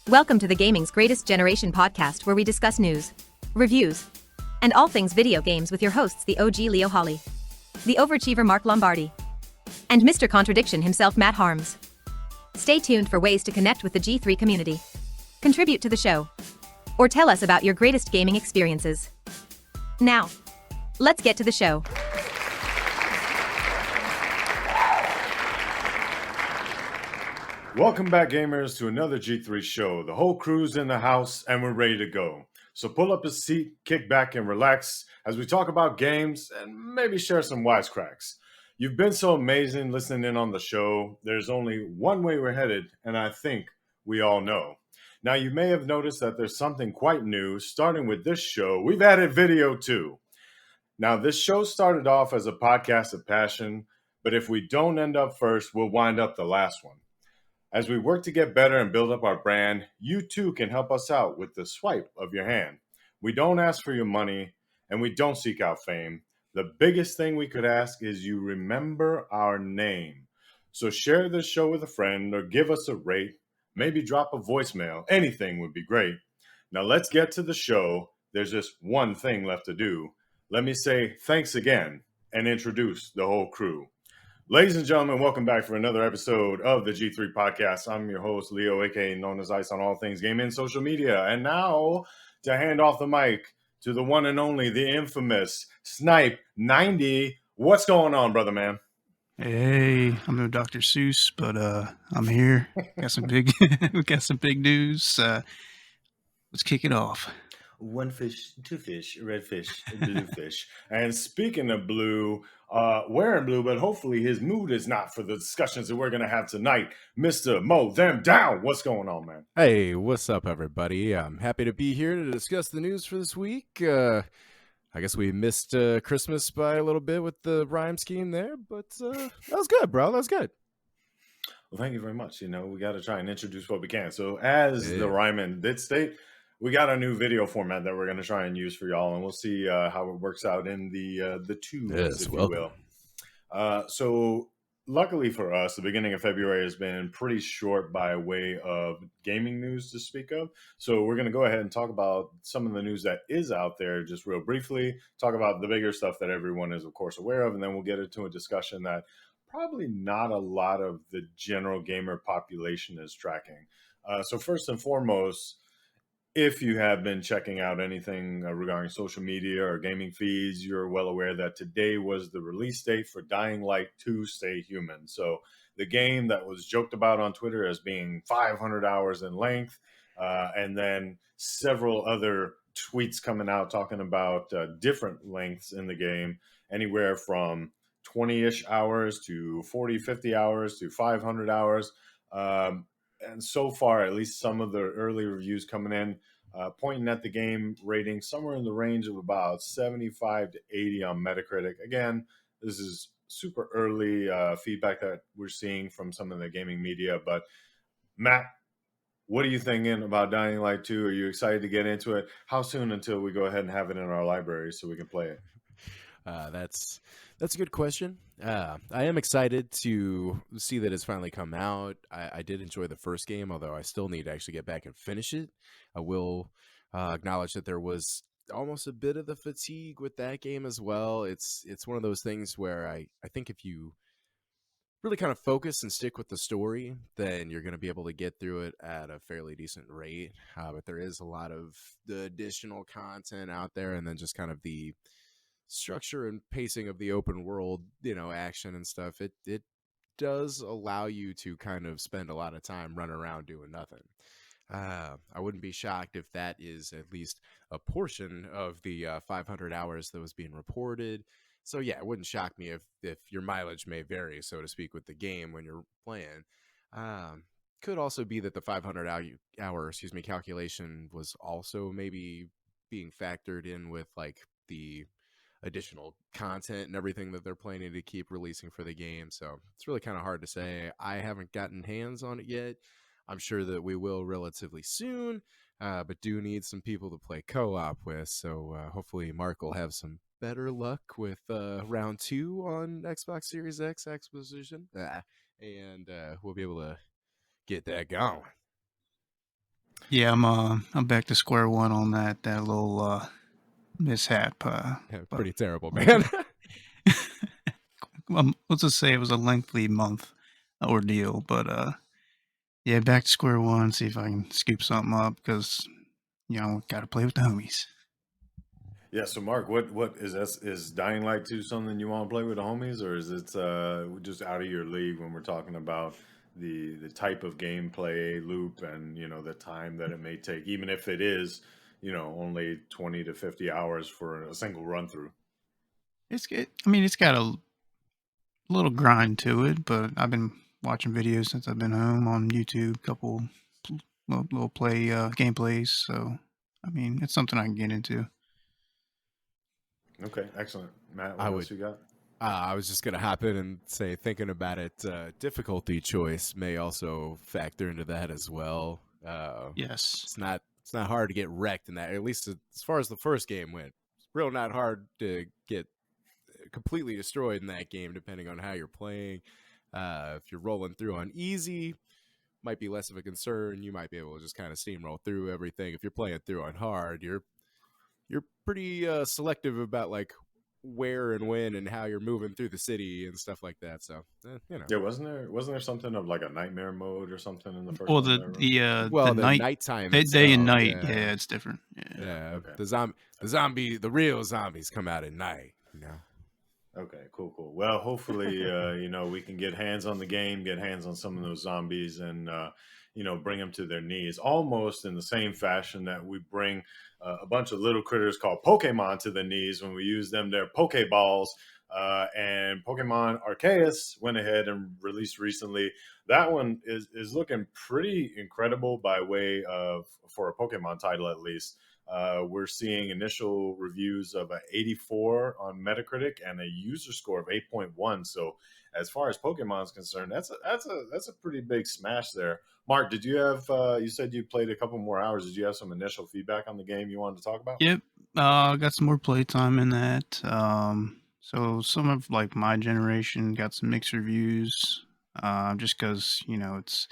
Welcome to the Gaming's Greatest Generation podcast, where we discuss news, reviews, and all things video games with your hosts, the OG Leo Hawley, the overachiever Mark Lombardi, and Mr. Contradiction himself, Matt Harms. Stay tuned for ways to connect with the G3 community, contribute to the show, or tell us about your greatest gaming experiences. Now, let's get to the show. Welcome back, gamers, to another G3 show. The whole crew's in the house and we're ready to go. So pull up a seat, kick back, and relax as we talk about games and maybe share some wisecracks. You've been so amazing listening in on the show. There's only one way we're headed, and I think we all know. Now, you may have noticed that there's something quite new. Starting with this show, we've added video too. Now, this show started off as a podcast of passion, but if we don't end up first, we'll wind up the last one. As we work to get better and build up our brand, you too can help us out with the swipe of your hand. We don't ask for your money, and we don't seek out fame. The biggest thing we could ask is you remember our name. So share this show with a friend or give us a rate, maybe drop a voicemail. Anything would be great. Now let's get to the show. There's just one thing left to do. Let me say thanks again and introduce the whole crew. Ladies and gentlemen, welcome back for another episode of the G3 Podcast. I'm your host, Leo, aka known as Ice on all things gaming and social media. And now, to hand off the mic to the one and only, the infamous Snipe90. What's going on, brother man? Hey, I'm no Dr. Seuss, but I'm here. Got some big, we got some big news. Let's kick it off. One fish, two fish, red fish, blue fish. And speaking of blue, wearing blue, but hopefully his mood is not for the discussions that we're going to have tonight. Mr. MowThemDown, what's going on, man? Hey, what's up, everybody? I'm happy to be here to discuss the news for this week. I guess we missed Christmas by a little bit with the rhyme scheme there, but that was good, bro. That was good. Well, thank you very much. You know, we got to try and introduce what we can. So as the rhyme did state, we got a new video format that we're going to try and use for y'all, and we'll see how it works out in the tubes, if you will. So luckily for us, the beginning of February has been pretty short by way of gaming news to speak of. So we're going to go ahead and talk about some of the news that is out there just real briefly, talk about the bigger stuff that everyone is, of course, aware of, and then we'll get into a discussion that probably not a lot of the general gamer population is tracking. So first and foremost, if you have been checking out anything regarding social media or gaming feeds, you're well aware that today was the release date for Dying Light 2 Stay Human. So the game that was joked about on Twitter as being 500 hours in length, and then several other tweets coming out talking about different lengths in the game, anywhere from 20-ish hours to 40, 50 hours to 500 hours. And so far, at least some of the early reviews coming in, pointing at the game rating somewhere in the range of about 75 to 80 on Metacritic. Again, this is super early feedback that we're seeing from some of the gaming media. But Matt, what are you thinking about Dying Light 2? Are you excited to get into it? How soon until we go ahead and have it in our library so we can play it? That's a good question. I am excited to see that it's finally come out. I did enjoy the first game, although I still need to actually get back and finish it. I will acknowledge that there was almost a bit of the fatigue with that game as well. It's one of those things where I think if you really kind of focus and stick with the story, then you're going to be able to get through it at a fairly decent rate. But there is a lot of the additional content out there, and then just kind of the structure and pacing of the open world, action and stuff. It does allow you to kind of spend a lot of time running around doing nothing. I wouldn't be shocked if that is at least a portion of the 500 hours that was being reported. So yeah, it wouldn't shock me if your mileage may vary, so to speak, with the game when you're playing. Could also be that the 500 hour calculation was also maybe being factored in with like the additional content and everything that they're planning to keep releasing for the game. So it's really kind of hard to say. I haven't gotten hands on it yet. I'm sure that we will relatively soon, but do need some people to play co-op with. So hopefully Mark will have some better luck with round 2 on Xbox Series X acquisition, and we'll be able to get that going. Yeah, I'm back to square one on that little mishap. But Pretty terrible, we'll man. let's just say it was a lengthy month ordeal, but yeah, back to square one. See if I can scoop something up because got to play with the homies. Yeah, so Mark, what is Dying Light 2 something you want to play with the homies, or is it just out of your league when we're talking about the type of gameplay loop and the time that it may take, even if it is only 20 to 50 hours for a single run through? I mean, it's got a little grind to it, but I've been watching videos since I've been home on YouTube, couple little play gameplays. So, I mean, it's something I can get into. Okay, excellent. Matt, I what would. else you got? I was just gonna hop in and say, thinking about it, difficulty choice may also factor into that as well. Yes. It's not hard to get wrecked in that. At least as far as the first game went, it's real not hard to get completely destroyed in that game, depending on how you're playing. If you're rolling through on easy, might be less of a concern. You might be able to just kind of steamroll through everything. If you're playing through on hard, you're pretty selective about like where and when and how you're moving through the city and stuff like that. So Yeah, wasn't there something of like a nightmare mode or something in the first Well, one? well, the the night, nighttime day and itself, night, yeah, it's different. Yeah. yeah. Okay. The real zombies come out at night. Okay, cool. Well, hopefully, we can get hands on the game, get hands on some of those zombies, and bring them to their knees, almost in the same fashion that we bring a bunch of little critters called Pokemon to the knees when we use them their Pokeballs. And Pokemon Arceus went ahead and released recently. That one is looking pretty incredible by way of, for a Pokemon title at least. We're seeing initial reviews of an 84 on Metacritic and a user score of 8.1. So, as far as Pokemon is concerned, that's a pretty big smash there. Mark, did you have? You said you played a couple more hours. Did you have some initial feedback on the game you wanted to talk about? Yep. Got some more playtime in that. So some of like my generation got some mixed reviews. Just because it's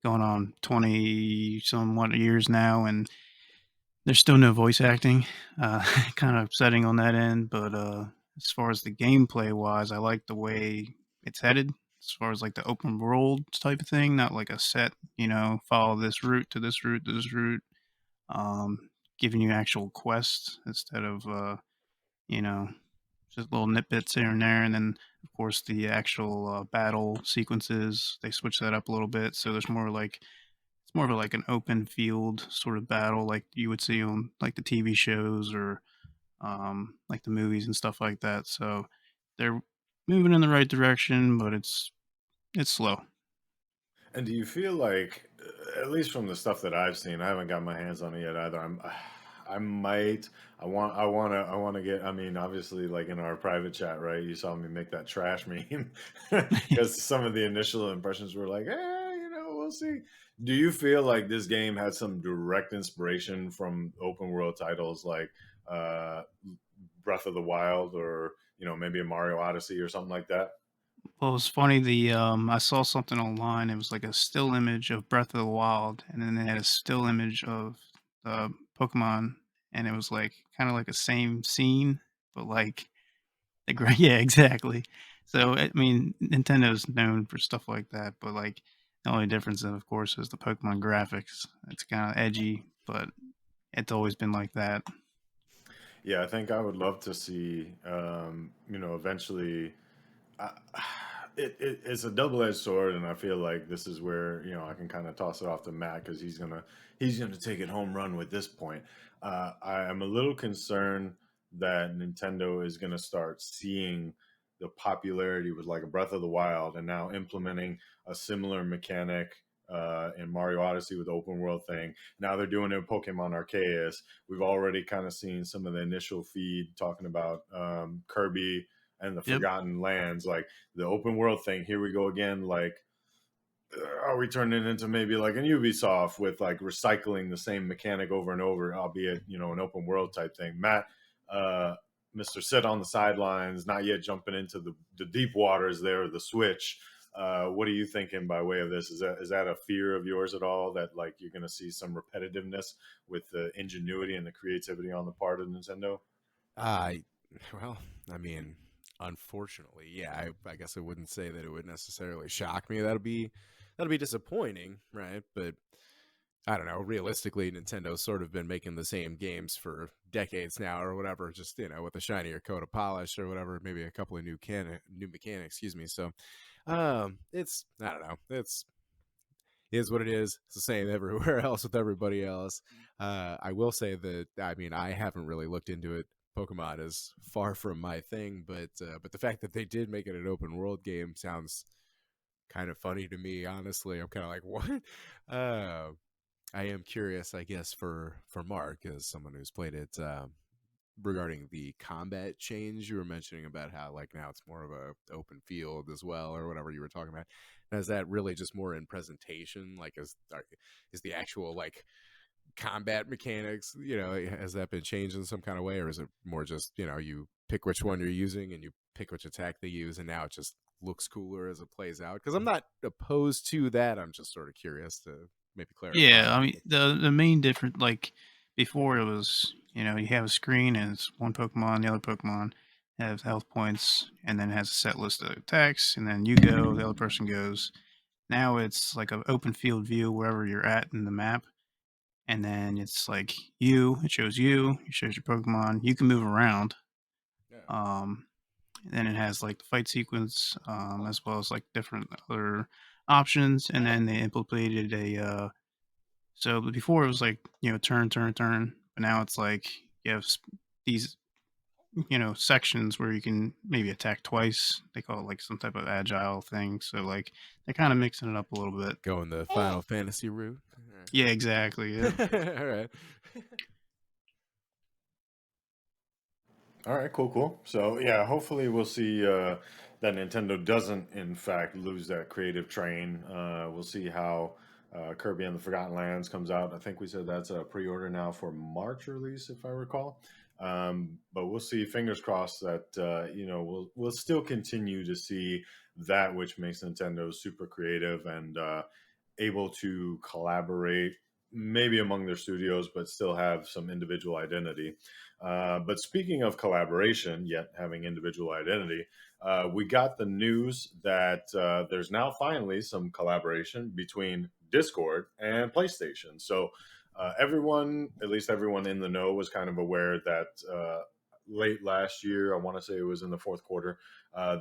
going on 20 somewhat years now, and there's still no voice acting. Kind of upsetting on that end, but as far as the gameplay wise, I like the way it's headed. As far as like the open world type of thing, not like a set, follow this route to this route to this route. Giving you actual quests instead of you know just little nitbits here and there, and then of course the actual battle sequences they switch that up a little bit, so there's more like it's more of like an open field sort of battle like you would see on like the TV shows or like the movies and stuff like that. So they're moving in the right direction, but it's slow. And do you feel like, at least from the stuff that I've seen, I haven't got my hands on it yet either. I might, I want to get. I mean, obviously, like in our private chat, right? You saw me make that trash meme because some of the initial impressions were like, we'll see. Do you feel like this game had some direct inspiration from open world titles like uh, Breath of the Wild, or maybe a Mario Odyssey or something like that? Well, it's funny. I saw something online. It was like a still image of Breath of the Wild, and then they had a still image of Pokemon, and it was like kind of like a same scene, but like yeah, exactly. So I mean, Nintendo's known for stuff like that, but like the only difference, of course, is the Pokemon graphics. It's kind of edgy, but it's always been like that. Yeah, I think I would love to see, eventually. I, it's a double-edged sword, and I feel like this is where I can kind of toss it off to Matt because he's gonna take it home run with this point. I am a little concerned that Nintendo is gonna start seeing the popularity with like a Breath of the Wild, and now implementing a similar mechanic in Mario Odyssey with the open world thing. Now they're doing it in Pokemon Arceus. We've already kind of seen some of the initial feed talking about Kirby and the Yep. Forgotten Lands, like the open world thing. Here we go again. Like, are we turning it into maybe like an Ubisoft with like recycling the same mechanic over and over, albeit an open world type thing? Matt, uh, Mr. Sit on the sidelines, not yet jumping into the deep waters there, the Switch. What are you thinking by way of this? Is that a fear of yours at all, that like you're going to see some repetitiveness with the ingenuity and the creativity on the part of Nintendo? I well, I mean, unfortunately, yeah. I guess I wouldn't say that it would necessarily shock me. That'll be disappointing, right? But I don't know. Realistically, Nintendo's sort of been making the same games for decades now, or whatever. Just with a shinier coat of polish, or whatever. Maybe a couple of new mechanics. Excuse me. So, it's I don't know. It's is what it is. It's the same everywhere else with everybody else. I will say that I mean I haven't really looked into it. Pokemon is far from my thing, but the fact that they did make it an open world game sounds kind of funny to me. Honestly, I'm kind of like, what? Uh, I am curious, I guess, for Mark as someone who's played it. Regarding the combat change you were mentioning about how like now it's more of a open field as well, or whatever you were talking about. Now, is that really just more in presentation? Like, is the actual like combat mechanics, has that been changed in some kind of way, or is it more just you pick which one you're using and you pick which attack they use, and now it just looks cooler as it plays out? Because I'm not opposed to that. I'm just sort of curious to maybe clarify. Yeah, I mean the main difference, like before, it was you have a screen and it's one Pokemon, the other Pokemon has health points, and then it has a set list of attacks, and then you go, the other person goes. Now it's like an open field view wherever you're at in the map, and then it's like it shows you, it shows your Pokemon. You can move around. Yeah. And then it has like the fight sequence, as well as like different other options, and then they implemented so before it was like, turn, turn, turn, but now it's like you have these, sections where you can maybe attack twice. They call it like some type of agile thing. So like they're kind of mixing it up a little bit. Going the Final Fantasy route. Yeah, exactly. Yeah. All right. All right, cool. So yeah, hopefully we'll see that Nintendo doesn't, in fact, lose that creative train. We'll see how Kirby and the Forgotten Lands comes out. I think we said that's a pre-order now for March release, if I recall. But we'll see. Fingers crossed that we'll still continue to see that which makes Nintendo super creative and able to collaborate, maybe among their studios, but still have some individual identity. But speaking of collaboration, yet having individual identity, we got the news that there's now finally some collaboration between Discord and PlayStation. So everyone, at least everyone in the know, was kind of aware that late last year, I want to say it was in the fourth quarter,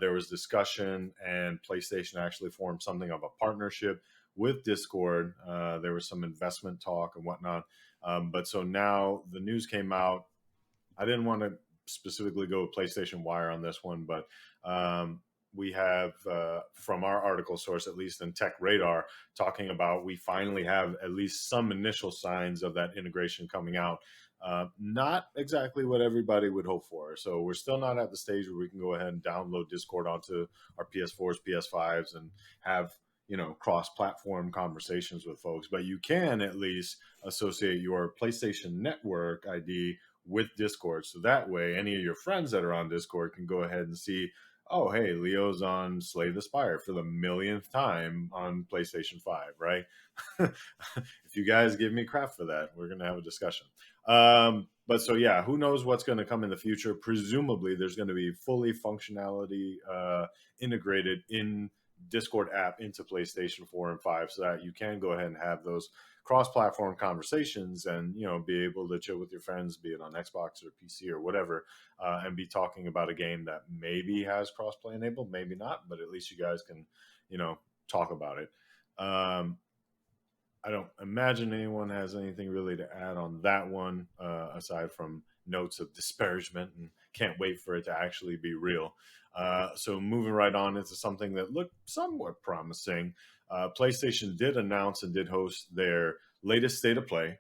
there was discussion and PlayStation actually formed something of a partnership with Discord. There was some investment talk and whatnot. But so now the news came out. I didn't want to specifically go PlayStation Wire on this one, but we have from our article source, at least in Tech Radar, talking about we finally have at least some initial signs of that integration coming out. Not exactly what everybody would hope for. So we're still not at the stage where we can go ahead and download Discord onto our PS4s, PS5s, and have cross-platform conversations with folks. But you can at least associate your PlayStation Network ID with Discord. So that way, any of your friends that are on Discord can go ahead and see, oh, hey, Leo's on Slay the Spire for the millionth time on PlayStation 5, right? If you guys give me crap for that, we're going to have a discussion. But so, yeah, who knows what's going to come in the future? Presumably, there's going to be fully functionality integrated in Discord app into PlayStation 4 and 5 so that you can go ahead and have those cross-platform conversations and be able to chill with your friends, be it on Xbox or PC or whatever, and be talking about a game that maybe has cross-play enabled, maybe not, but at least you guys can talk about it. I don't imagine anyone has anything really to add on that one, aside from notes of disparagement and can't wait for it to actually be real. So moving right on into something that looked somewhat promising. PlayStation did announce and did host their latest state of play.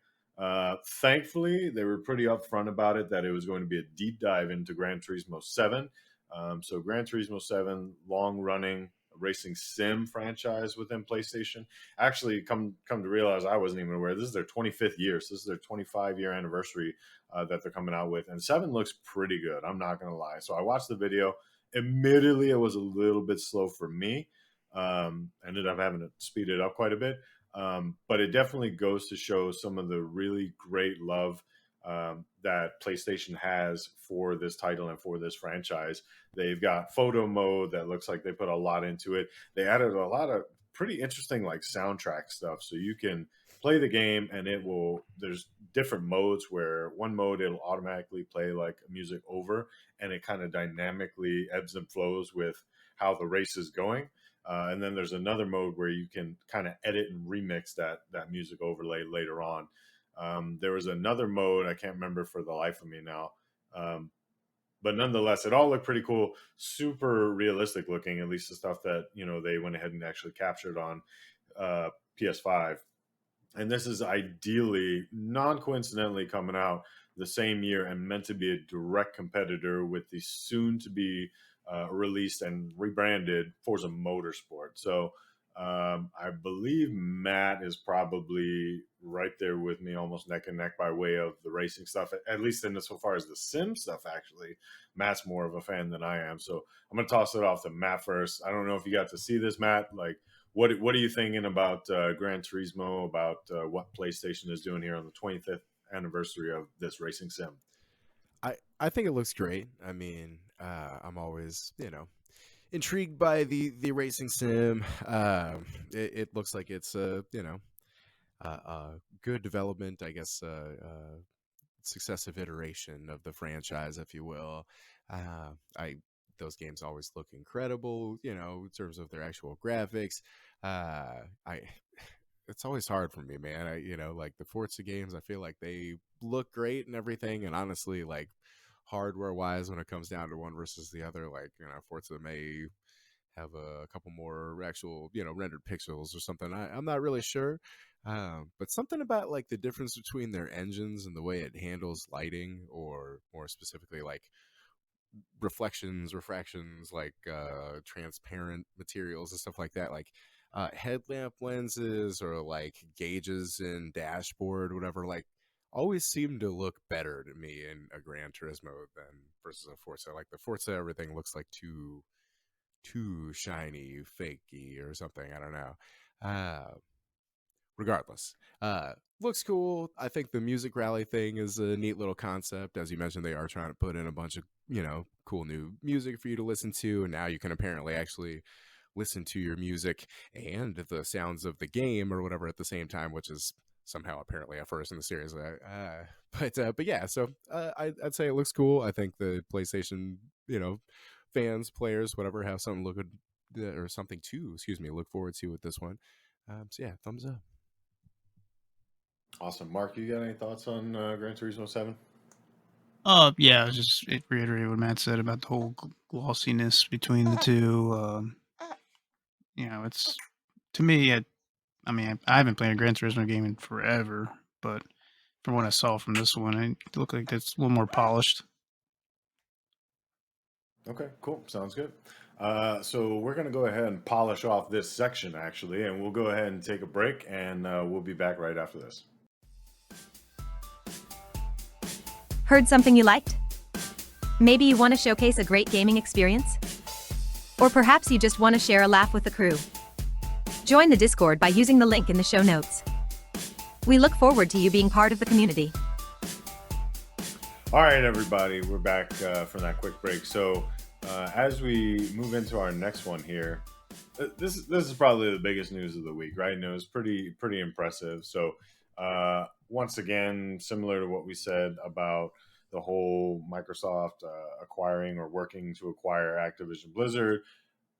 Thankfully, they were pretty upfront about it, that it was going to be a deep dive into Gran Turismo 7. So Gran Turismo 7, long-running racing sim franchise within PlayStation. Actually, come to realize, I wasn't even aware, this is their 25th year. So this is their 25-year anniversary that they're coming out with. And 7 looks pretty good, I'm not going to lie. So I watched the video. Admittedly, it was a little bit slow for me. Ended up having to speed it up quite a bit. But it definitely goes to show some of the really great love that PlayStation has for this title and for this franchise. They've got photo mode that looks like they put a lot into it. They added a lot of pretty interesting like soundtrack stuff, so you can play the game and there's different modes where one mode it'll automatically play like music over, and it kind of dynamically ebbs and flows with how the race is going. And then there's another mode where you can kind of edit and remix that music overlay later on. There was another mode I can't remember for the life of me now, but nonetheless, it all looked pretty cool, super realistic looking. At least the stuff that they went ahead and actually captured on PS5. And this is ideally, non-coincidentally, coming out the same year and meant to be a direct competitor with the soon-to-be released and rebranded Forza Motorsport. So I believe Matt is probably right there with me, almost neck and neck by way of the racing stuff, at least in so far as the sim stuff, actually. Matt's more of a fan than I am. So I'm going to toss it off to Matt first. I don't know if you got to see this, Matt. Like, what are you thinking about Gran Turismo, about what PlayStation is doing here on the 25th anniversary of this racing sim? I think it looks great. I mean, I'm always, intrigued by the racing sim. It looks like it's a good development, I guess, successive iteration of the franchise, if you will. Those games always look incredible, in terms of their actual graphics. It's always hard for me, man. Like the Forza games, I feel like they look great and everything, and honestly, like hardware wise, when it comes down to one versus the other, like Forza may have a couple more actual rendered pixels or something. I'm not really sure, but something about like the difference between their engines and the way it handles lighting, or more specifically like reflections, refractions, like transparent materials and stuff like that, like headlamp lenses or like gauges in dashboard, whatever, like always seem to look better to me in a Gran Turismo than versus a Forza. Like the Forza, everything looks like too shiny, fakey or something. I don't know. Regardless, looks cool. I think the music rally thing is a neat little concept. As you mentioned, they are trying to put in a bunch of cool new music for you to listen to, and now you can apparently actually listen to your music and the sounds of the game or whatever at the same time, which is somehow apparently a first in the series. But yeah, so I'd say it looks cool. I think the PlayStation fans, players, whatever, have something to look forward to with this one. So yeah, thumbs up. Awesome. Mark, you got any thoughts on Gran Turismo 7? Yeah, just reiterate what Matt said about the whole glossiness between the two. It's, to me, I mean, I haven't played a Gran Turismo game in forever, but from what I saw from this one, it looked like it's a little more polished. Okay, cool. Sounds good. So we're going to go ahead and polish off this section, actually, and we'll go ahead and take a break, and we'll be back right after this. Heard something you liked? Maybe you want to showcase a great gaming experience? Or perhaps you just want to share a laugh with the crew. Join the Discord by using the link in the show notes. We look forward to you being part of the community. All right, everybody, we're back from that quick break. So as we move into our next one here, this is probably the biggest news of the week, right? And it was pretty impressive. So once again, similar to what we said about the whole Microsoft acquiring or working to acquire Activision Blizzard,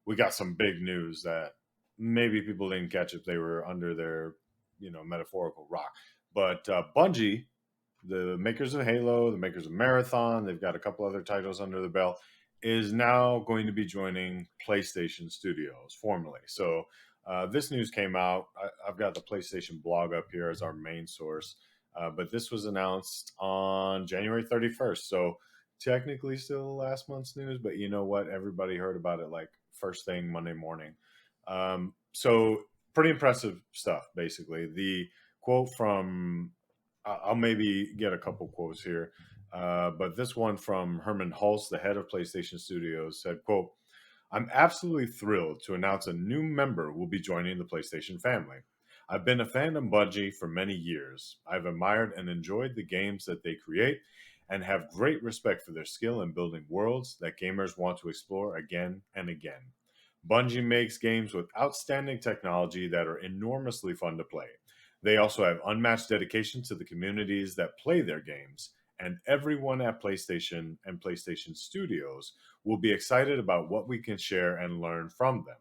we got some big news that maybe people didn't catch if they were under their metaphorical rock. But Bungie, the makers of Halo, the makers of Marathon, they've got a couple other titles under the belt, is now going to be joining PlayStation Studios formally. So this news came out. I've got the PlayStation blog up here as our main source, but this was announced on January 31st. So technically still last month's news, but you know what? Everybody heard about it like first thing Monday morning. So pretty impressive stuff, basically. The quote from, I'll maybe get a couple quotes here, but this one from Herman Hulse, the head of PlayStation Studios, said, quote, I'm absolutely thrilled to announce a new member will be joining the PlayStation family. I've been a fan of Bungie for many years. I've admired and enjoyed the games that they create and have great respect for their skill in building worlds that gamers want to explore again and again. Bungie makes games with outstanding technology that are enormously fun to play. They also have unmatched dedication to the communities that play their games, and everyone at PlayStation and PlayStation Studios will be excited about what we can share and learn from them.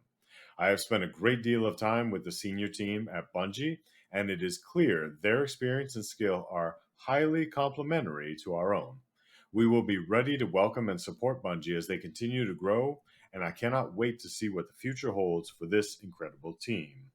I have spent a great deal of time with the senior team at Bungie, and it is clear their experience and skill are highly complementary to our own. We will be ready to welcome and support Bungie as they continue to grow, and I cannot wait to see what the future holds for this incredible team.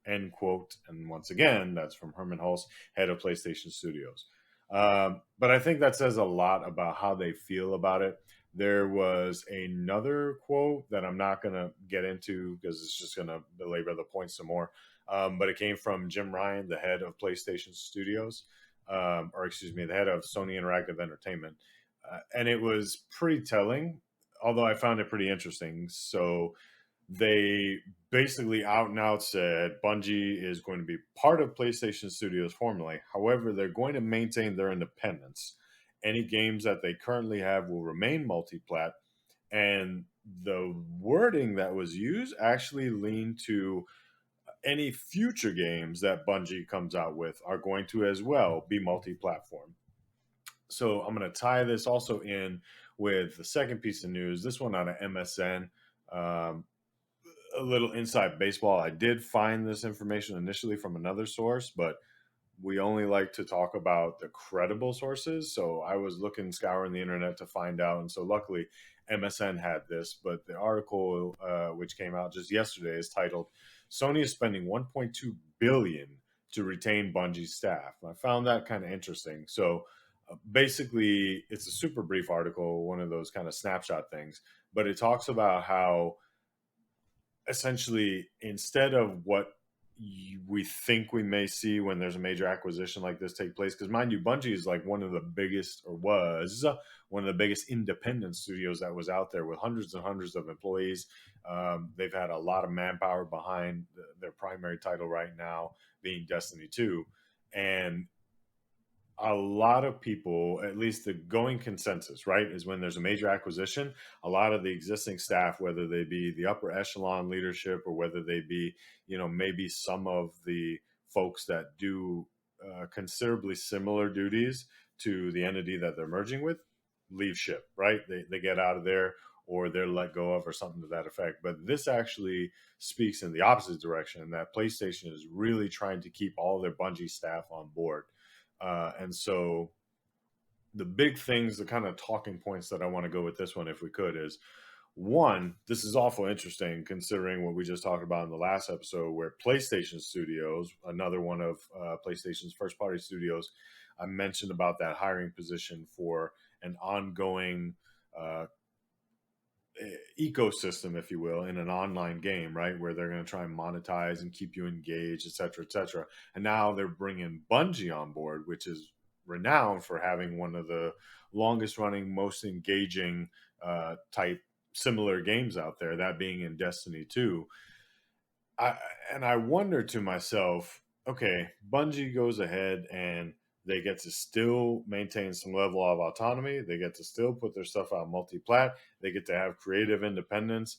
End quote. And once again, that's from Herman Hulse, head of PlayStation Studios. But I think that says a lot about how they feel about it. There was another quote that I'm not going to get into because it's just going to belabor the point some more. But it came from Jim Ryan, the head of PlayStation Studios, or excuse me, the head of Sony Interactive Entertainment. And it was pretty telling, although I found it pretty interesting. So they basically out and out said Bungie is going to be part of PlayStation Studios formally. However, they're going to maintain their independence. Any games that they currently have will remain multi-plat, and the wording that was used actually leaned to any future games that Bungie comes out with are going to as well be multi-platform. So I'm going to tie this also in with the second piece of news, this one out of MSN. Um, a little inside baseball. I did find this information initially from another source, but we only like to talk about the credible sources. So I was scouring the internet to find out. And so luckily, MSN had this. But the article, which came out just yesterday, is titled Sony is spending $1.2 billion to retain Bungie staff. I found that kind of interesting. So basically, it's a super brief article, one of those kind of snapshot things. But it talks about how essentially, instead of what we think we may see when there's a major acquisition like this take place, because mind you, Bungie is like one of the biggest, or was one of the biggest independent studios that was out there with hundreds and hundreds of employees. They've had a lot of manpower behind their primary title right now being Destiny 2. And a lot of people, at least the going consensus, right, is when there's a major acquisition, a lot of the existing staff, whether they be the upper echelon leadership or whether they be, maybe some of the folks that do considerably similar duties to the entity that they're merging with, leave ship, right? They get out of there or they're let go of or something to that effect. But this actually speaks in the opposite direction, that PlayStation is really trying to keep all their Bungie staff on board. And so the big things, the kind of talking points that I want to go with this one, if we could, is one, this is awful interesting considering what we just talked about in the last episode, where PlayStation Studios, another one of PlayStation's first party studios, I mentioned about that hiring position for an ongoing ecosystem, if you will, in an online game, right, where they're going to try and monetize and keep you engaged, et cetera, et cetera. And now they're bringing Bungie on board, which is renowned for having one of the longest running, most engaging type similar games out there, that being in Destiny 2. I wonder to myself, okay, Bungie goes ahead and they get to still maintain some level of autonomy. They get to still put their stuff out multi-plat. They get to have creative independence.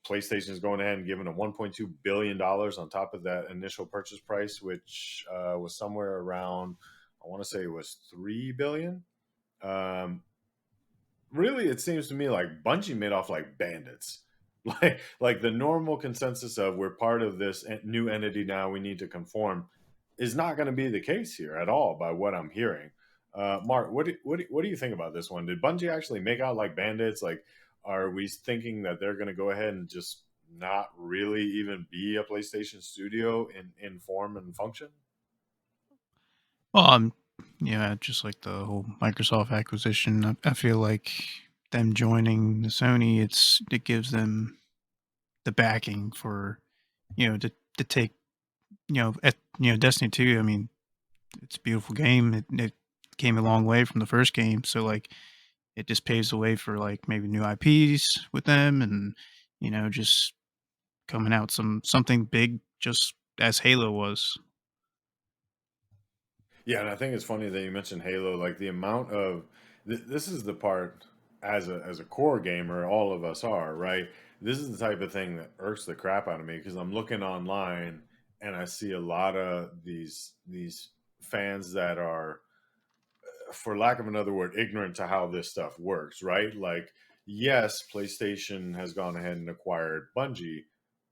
PlayStation is going ahead and giving them $1.2 billion on top of that initial purchase price, which was somewhere around, I want to say it was $3 billion. Really, it seems to me like Bungie made off like bandits. Like the normal consensus of we're part of this new entity now, we need to conform, is not going to be the case here at all by what I'm hearing. Mark, what do you think about this one? Did Bungie actually make out like bandits? Like, are we thinking that they're going to go ahead and just not really even be a PlayStation studio in form and function? Well, yeah, just like the whole Microsoft acquisition, I feel like them joining the Sony, it gives them the backing for, to take, Destiny 2. I mean, it's a beautiful game. It came a long way from the first game, so like it just paves the way for like maybe new IPs with them, and just coming out something big, just as Halo was. Yeah, and I think it's funny that you mentioned Halo. Like the amount of this is the part as a core gamer, all of us are right. This is the type of thing that irks the crap out of me because I'm looking online and I see a lot of these fans that are, for lack of another word, ignorant to how this stuff works, right? Like, yes, PlayStation has gone ahead and acquired Bungie,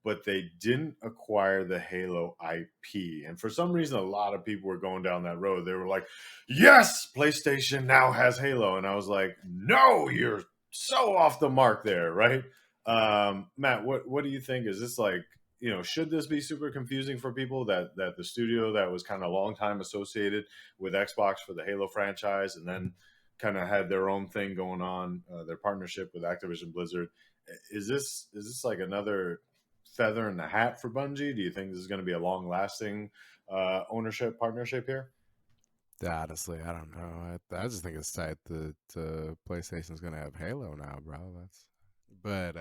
but they didn't acquire the Halo IP. And for some reason, a lot of people were going down that road. They were like, yes, PlayStation now has Halo. And I was like, no, you're so off the mark there, right? Matt, what do you think? Is this like, should this be super confusing for people that the studio that was kind of long time associated with Xbox for the Halo franchise, and then kind of had their own thing going on, their partnership with Activision Blizzard. Is this like another feather in the hat for Bungie? Do you think this is going to be a long lasting ownership partnership here? Honestly, I don't know. I just think it's tight that PlayStation's gonna have Halo now, bro. But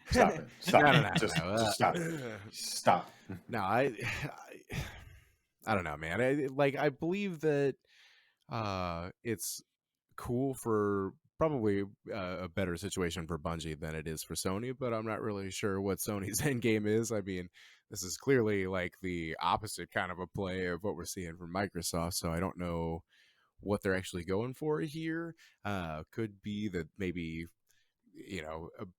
Stop it! Stop no, it! no, no, Just no. stop it! Stop. No, I don't know, man. I believe that it's cool for probably a better situation for Bungie than it is for Sony, but I'm not really sure what Sony's end game is. I mean, this is clearly like the opposite kind of a play of what we're seeing from Microsoft, so I don't know what they're actually going for here. Could be that maybe,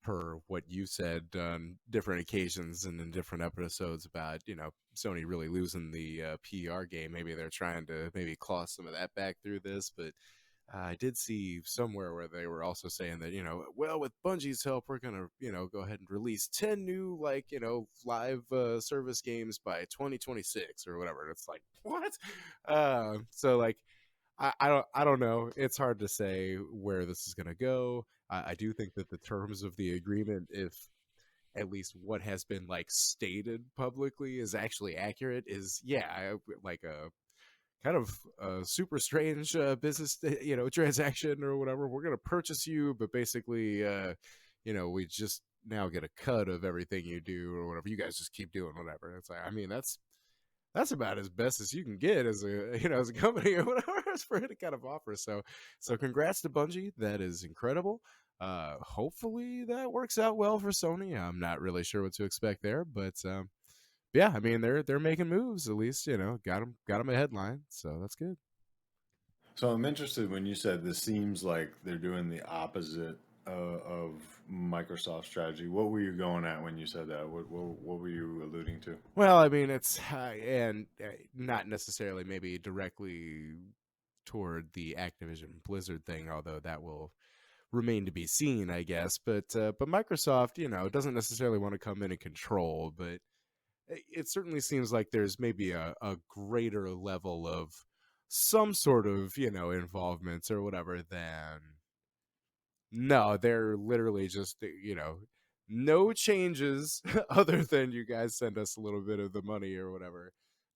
per what you said on different occasions and in different episodes about, Sony really losing the PR game. Maybe they're trying to maybe claw some of that back through this, but I did see somewhere where they were also saying that, well, with Bungie's help, we're going to, go ahead and release 10 new, live service games by 2026 or whatever. It's like, what? So, I don't know. It's hard to say where this is going to go. I do think that the terms of the agreement, if at least what has been stated publicly is actually accurate, is like a kind of a super strange business transaction or whatever. We're going to purchase you, but basically we just now get a cut of everything you do or whatever. You guys just keep doing whatever. It's like, I mean, that's about as best as you can get as a company or whatever for it to kind of offer. So congrats to Bungie. That is incredible. Hopefully that works out well for Sony. I'm not really sure what to expect there, but yeah, I mean they're making moves. At least got them a headline, so that's good. So I'm interested when you said this seems like they're doing the opposite of Microsoft's strategy. What were you going at when you said that? What were you alluding to? Well, I mean it's and not necessarily maybe directly toward the Activision Blizzard thing, although that will remain to be seen, I guess. But Microsoft, doesn't necessarily want to come in and control, but it certainly seems like there's maybe a greater level of some sort of involvement or whatever than no, they're literally just no changes other than you guys send us a little bit of the money or whatever.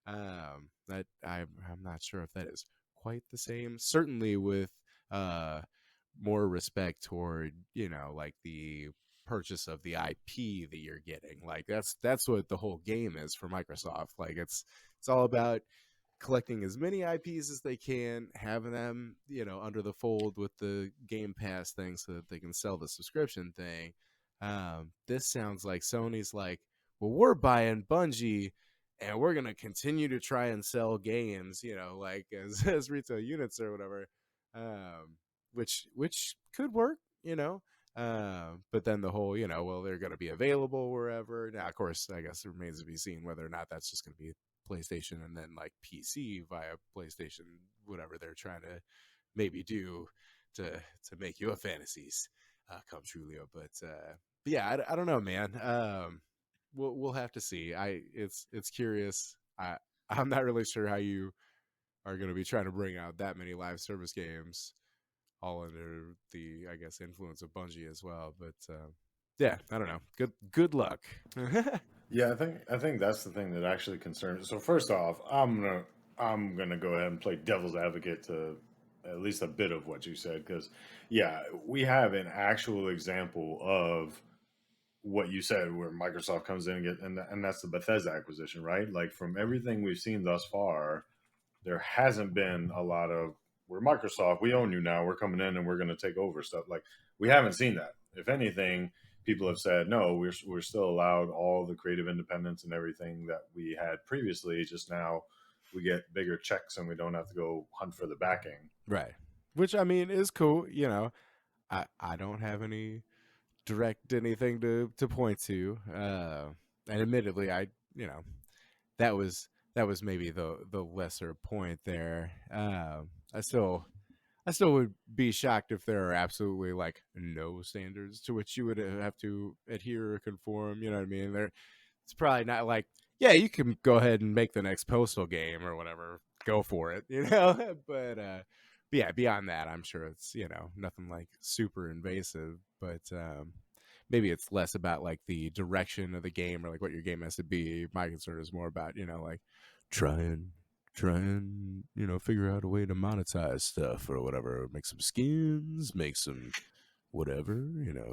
That I'm not sure if that is quite the same. Certainly with more respect toward the purchase of the IP that you're getting. Like that's what the whole game is for Microsoft. Like it's all about collecting as many IPs as they can, having them, under the fold with the Game Pass thing so that they can sell the subscription thing. This sounds like Sony's like, well, we're buying Bungie and we're going to continue to try and sell games, as retail units or whatever, which could work, but then the whole, well, they're going to be available wherever. Now, of course, I guess it remains to be seen whether or not that's just going to be PlayStation and then PC via PlayStation, whatever they're trying to maybe do to make your fantasies come true, Leo. But yeah, I don't know, man. We'll have to see. It's curious. I'm not really sure how you are going to be trying to bring out that many live service games all under the, I guess, influence of Bungie as well. But yeah, I don't know. Good luck. Yeah, I think that's the thing that actually concerns. So first off, I'm gonna go ahead and play devil's advocate to at least a bit of what you said, because yeah, we have an actual example of what you said, where Microsoft comes in and that's the Bethesda acquisition, right? Like from everything we've seen thus far, there hasn't been a lot of we're Microsoft, we own you now, we're coming in and we're going to take over stuff. Like we haven't seen that. If anything, people have said no, we're still allowed all the creative independence and everything that we had previously. Just now, we get bigger checks and we don't have to go hunt for the backing. Right. Which I mean is cool. I don't have any direct anything to point to. And admittedly, that was maybe the lesser point there. I still would be shocked if there are absolutely like no standards to which you would have to adhere or conform. You know what I mean? It's probably not like, yeah, you can go ahead and make the next Postal game or whatever. Go for it, but yeah, beyond that, I'm sure it's nothing like super invasive. But maybe it's less about like the direction of the game or like what your game has to be. My concern is more about like try and figure out a way to monetize stuff or whatever, make some skins, make some whatever,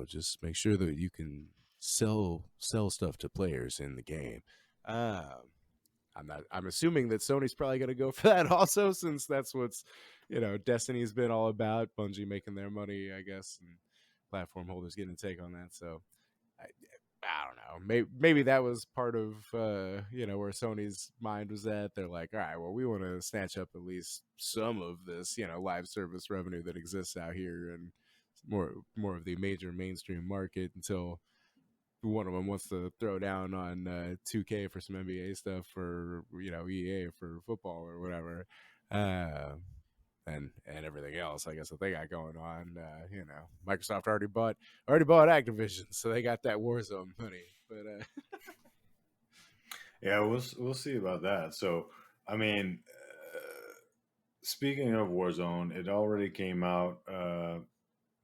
just make sure that you can sell stuff to players in the game. I'm assuming that Sony's probably going to go for that also, since that's what's Destiny's been all about. Bungie making their money, I guess, and platform holders getting a take on that. So I don't know. Maybe that was part of where Sony's mind was at. They're like, all right, well, we want to snatch up at least some of this live service revenue that exists out here and more of the major mainstream market until one of them wants to throw down on 2K for some NBA stuff, or EA for football or whatever, and everything else, I guess, that they got going on. Microsoft already bought Activision, so they got that Warzone money. But yeah, we'll see about that. So I mean, speaking of Warzone, it already came out.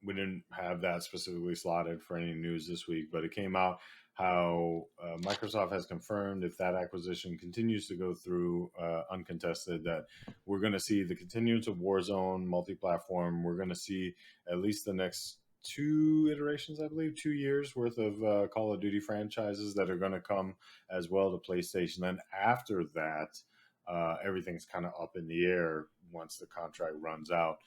We didn't have that specifically slotted for any news this week, but it came out how Microsoft has confirmed, if that acquisition continues to go through uncontested, that we're going to see the continuance of Warzone multi-platform. We're going to see at least the next 2 iterations, I believe, 2 years worth of Call of Duty franchises that are going to come as well to PlayStation. Then after that, everything's kind of up in the air once the contract runs out.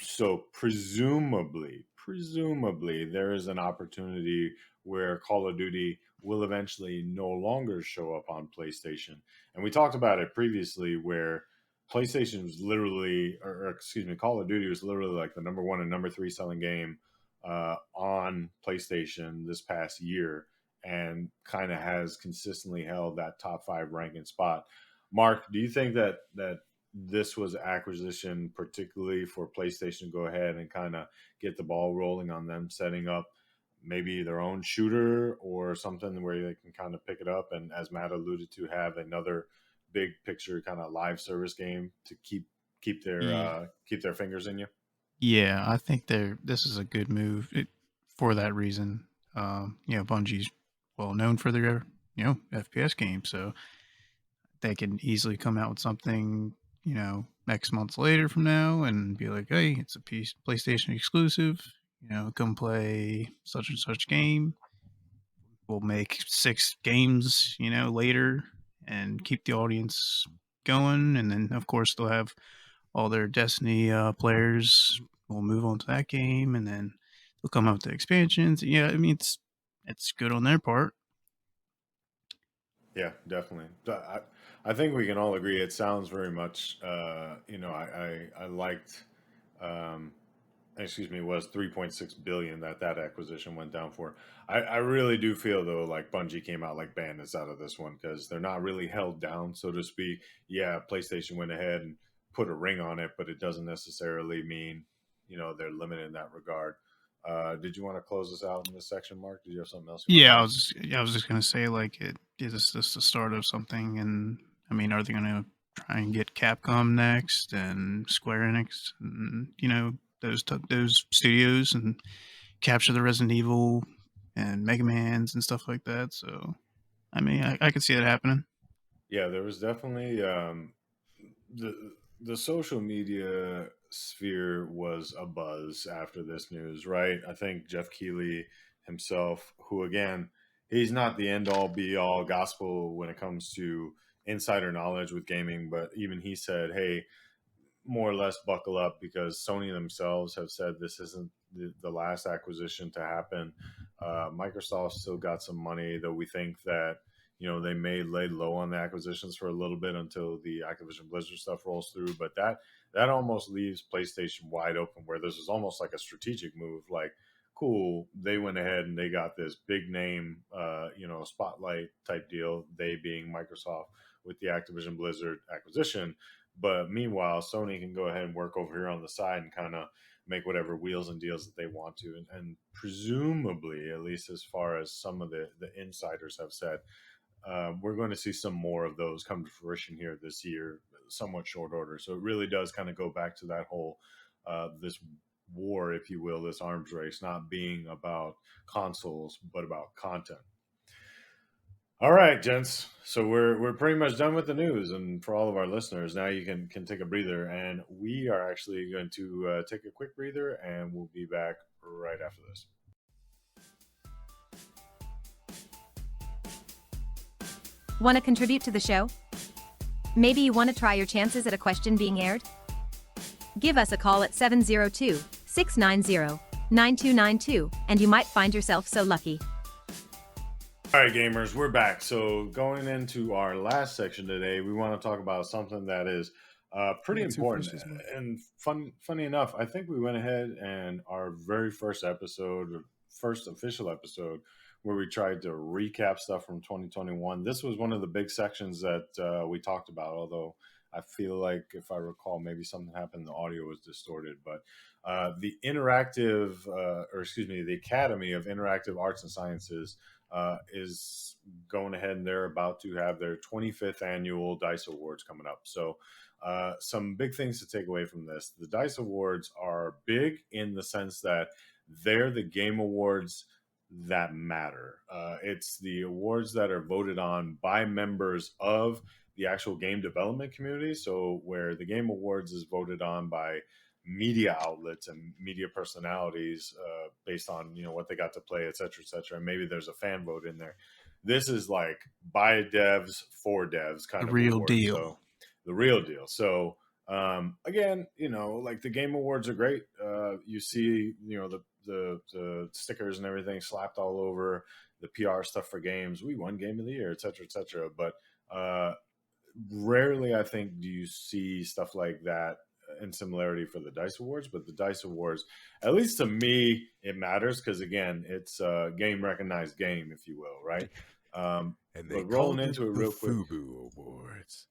So presumably, there is an opportunity where Call of Duty will eventually no longer show up on PlayStation. And we talked about it previously, where PlayStation was literally, or excuse me, Call of Duty was literally like the number 1 and number 3 selling game on PlayStation this past year, and kind of has consistently held that top 5 ranking spot. Mark, do you think that this was acquisition particularly for PlayStation to go ahead and kind of get the ball rolling on them setting up maybe their own shooter or something where they can kind of pick it up and, as Matt alluded to, have another big picture kind of live service game to keep their fingers in you? Yeah, I think this is a good move for that reason. Bungie's well known for their FPS games, so they can easily come out with something X months later from now and be like, hey, it's a PlayStation exclusive, come play such and such game. We'll make 6 games later and keep the audience going, and then of course they'll have all their Destiny players will move on to that game, and then they'll come out with the expansions. Yeah, I mean it's good on their part. Yeah, definitely. I think we can all agree. It sounds very much, I liked, was 3.6 billion that acquisition went down for. I really do feel though like Bungie came out like bandits out of this one, because they're not really held down, so to speak. Yeah, PlayStation went ahead and put a ring on it, but it doesn't necessarily mean they're limited in that regard. Did you want to close us out in this section, Mark? Did you have something else? Yeah, I was just gonna say, like, is this the start of something? And I mean, are they gonna try and get Capcom next and Square Enix and those studios and capture the Resident Evil and Mega Mans and stuff like that? So, I mean, I could see it happening. Yeah, there was definitely the social media sphere was abuzz after this news, right? I think Jeff Keighley himself, who again, he's not the end all be all gospel when it comes to insider knowledge with gaming, but even he said, hey, more or less buckle up, because Sony themselves have said this isn't the last acquisition to happen. Microsoft still got some money, though we think that they may lay low on the acquisitions for a little bit until the Activision Blizzard stuff rolls through. But that almost leaves PlayStation wide open, where this is almost like a strategic move. Like, cool, they went ahead and they got this big name, spotlight type deal. They being Microsoft with the Activision Blizzard acquisition. But meanwhile, Sony can go ahead and work over here on the side and kind of make whatever wheels and deals that they want to. And presumably, at least as far as some of the insiders have said, we're going to see some more of those come to fruition here this year, somewhat short order. So it really does kind of go back to that whole this war, if you will, this arms race, not being about consoles, but about content. All right, gents. So we're pretty much done with the news, and for all of our listeners, now you can take a breather, and we are actually going to take a quick breather, and we'll be back right after this. Want to contribute to the show? Maybe you want to try your chances at a question being aired? Give us a call at 702-690-9292, and you might find yourself so lucky. All right, gamers, we're back. So going into our last section today, we want to talk about something that is pretty important and funny enough. I think we went ahead and our very first official episode, where we tried to recap stuff from 2021. This was one of the big sections that we talked about, although I feel like, if I recall, maybe something happened, the audio was distorted. But the Academy of Interactive Arts and Sciences is going ahead, and they're about to have their 25th annual DICE Awards coming up. So some big things to take away from this. The DICE Awards are big in the sense that they're the game awards that matter. It's the awards that are voted on by members of the actual game development community. So where the Game Awards is voted on by media outlets and media personalities based on what they got to play, et cetera, and maybe there's a fan vote in there. This is like by devs for devs kind of real award. deal. So the real deal. So again, like the Game Awards are great. You see the stickers and everything slapped all over the PR stuff for games. We won Game of the Year, et cetera, but rarely, I think, do you see stuff like that in similarity for the DICE Awards. But the DICE Awards, at least to me, it matters because, again, it's a game recognized game, if you will, right? And they but rolling into it real quick. FUBU Awards.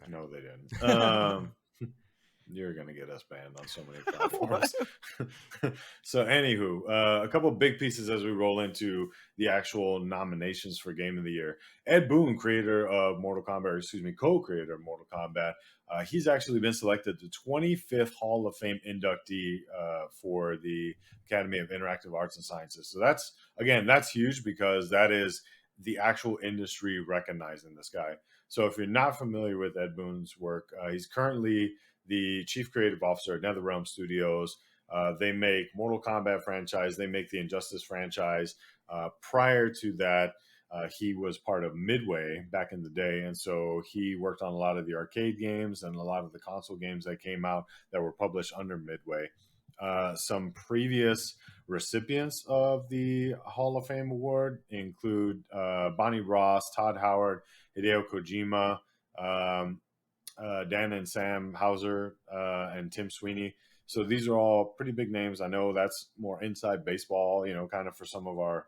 No, they didn't. You're going to get us banned on so many platforms. So, anywho, a couple of big pieces as we roll into the actual nominations for Game of the Year. Ed Boon, co-creator of Mortal Kombat, he's actually been selected the 25th Hall of Fame inductee for the Academy of Interactive Arts and Sciences. So that's huge, because that is the actual industry recognizing this guy. So if you're not familiar with Ed Boon's work, he's currently the chief creative officer at NetherRealm Studios. They make Mortal Kombat franchise. They make the Injustice franchise. Prior to that, he was part of Midway back in the day. And so he worked on a lot of the arcade games and a lot of the console games that came out that were published under Midway. Some previous recipients of the Hall of Fame award include Bonnie Ross, Todd Howard, Hideo Kojima, Dan and Sam Hauser, and Tim Sweeney. So these are all pretty big names. I know that's more inside baseball, kind of for some of our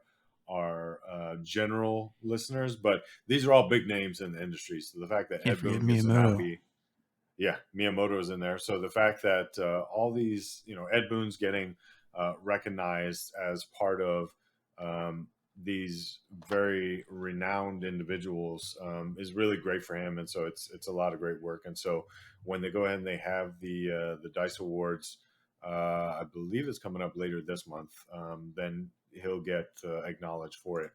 general listeners, but these are all big names in the industry. So the fact that Ed Boon gets to now be, Miyamoto is in there. So the fact that all these, Ed Boon's getting recognized as part of these very renowned individuals is really great for him, and so it's a lot of great work. And so when they go ahead and they have the DICE Awards, I believe it's coming up later this month, then he'll get acknowledged for it.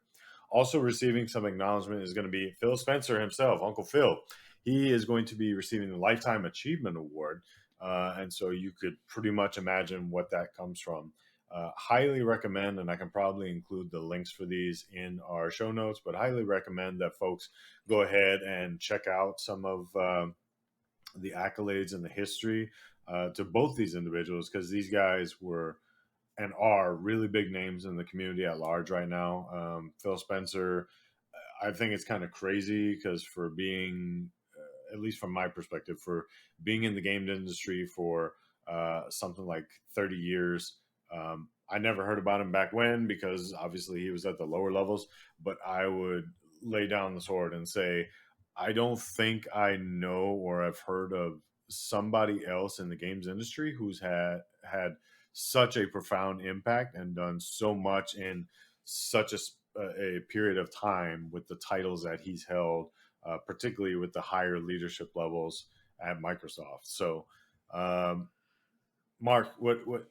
Also receiving some acknowledgement is going to be Phil Spencer himself, Uncle Phil. He is going to be receiving the Lifetime Achievement Award, and so you could pretty much imagine what that comes from. Highly recommend, and I can probably include the links for these in our show notes, but highly recommend that folks go ahead and check out some of the accolades and the history to both these individuals, because these guys were and are really big names in the community at large right now. Phil Spencer, I think it's kind of crazy because for being, at least from my perspective, for being in the game industry for something like 30 years, I never heard about him back when because obviously he was at the lower levels, but I would lay down the sword and say, I don't think I know or have heard of somebody else in the games industry who's had such a profound impact and done so much in such a period of time with the titles that he's held, particularly with the higher leadership levels at Microsoft. So, Mark, what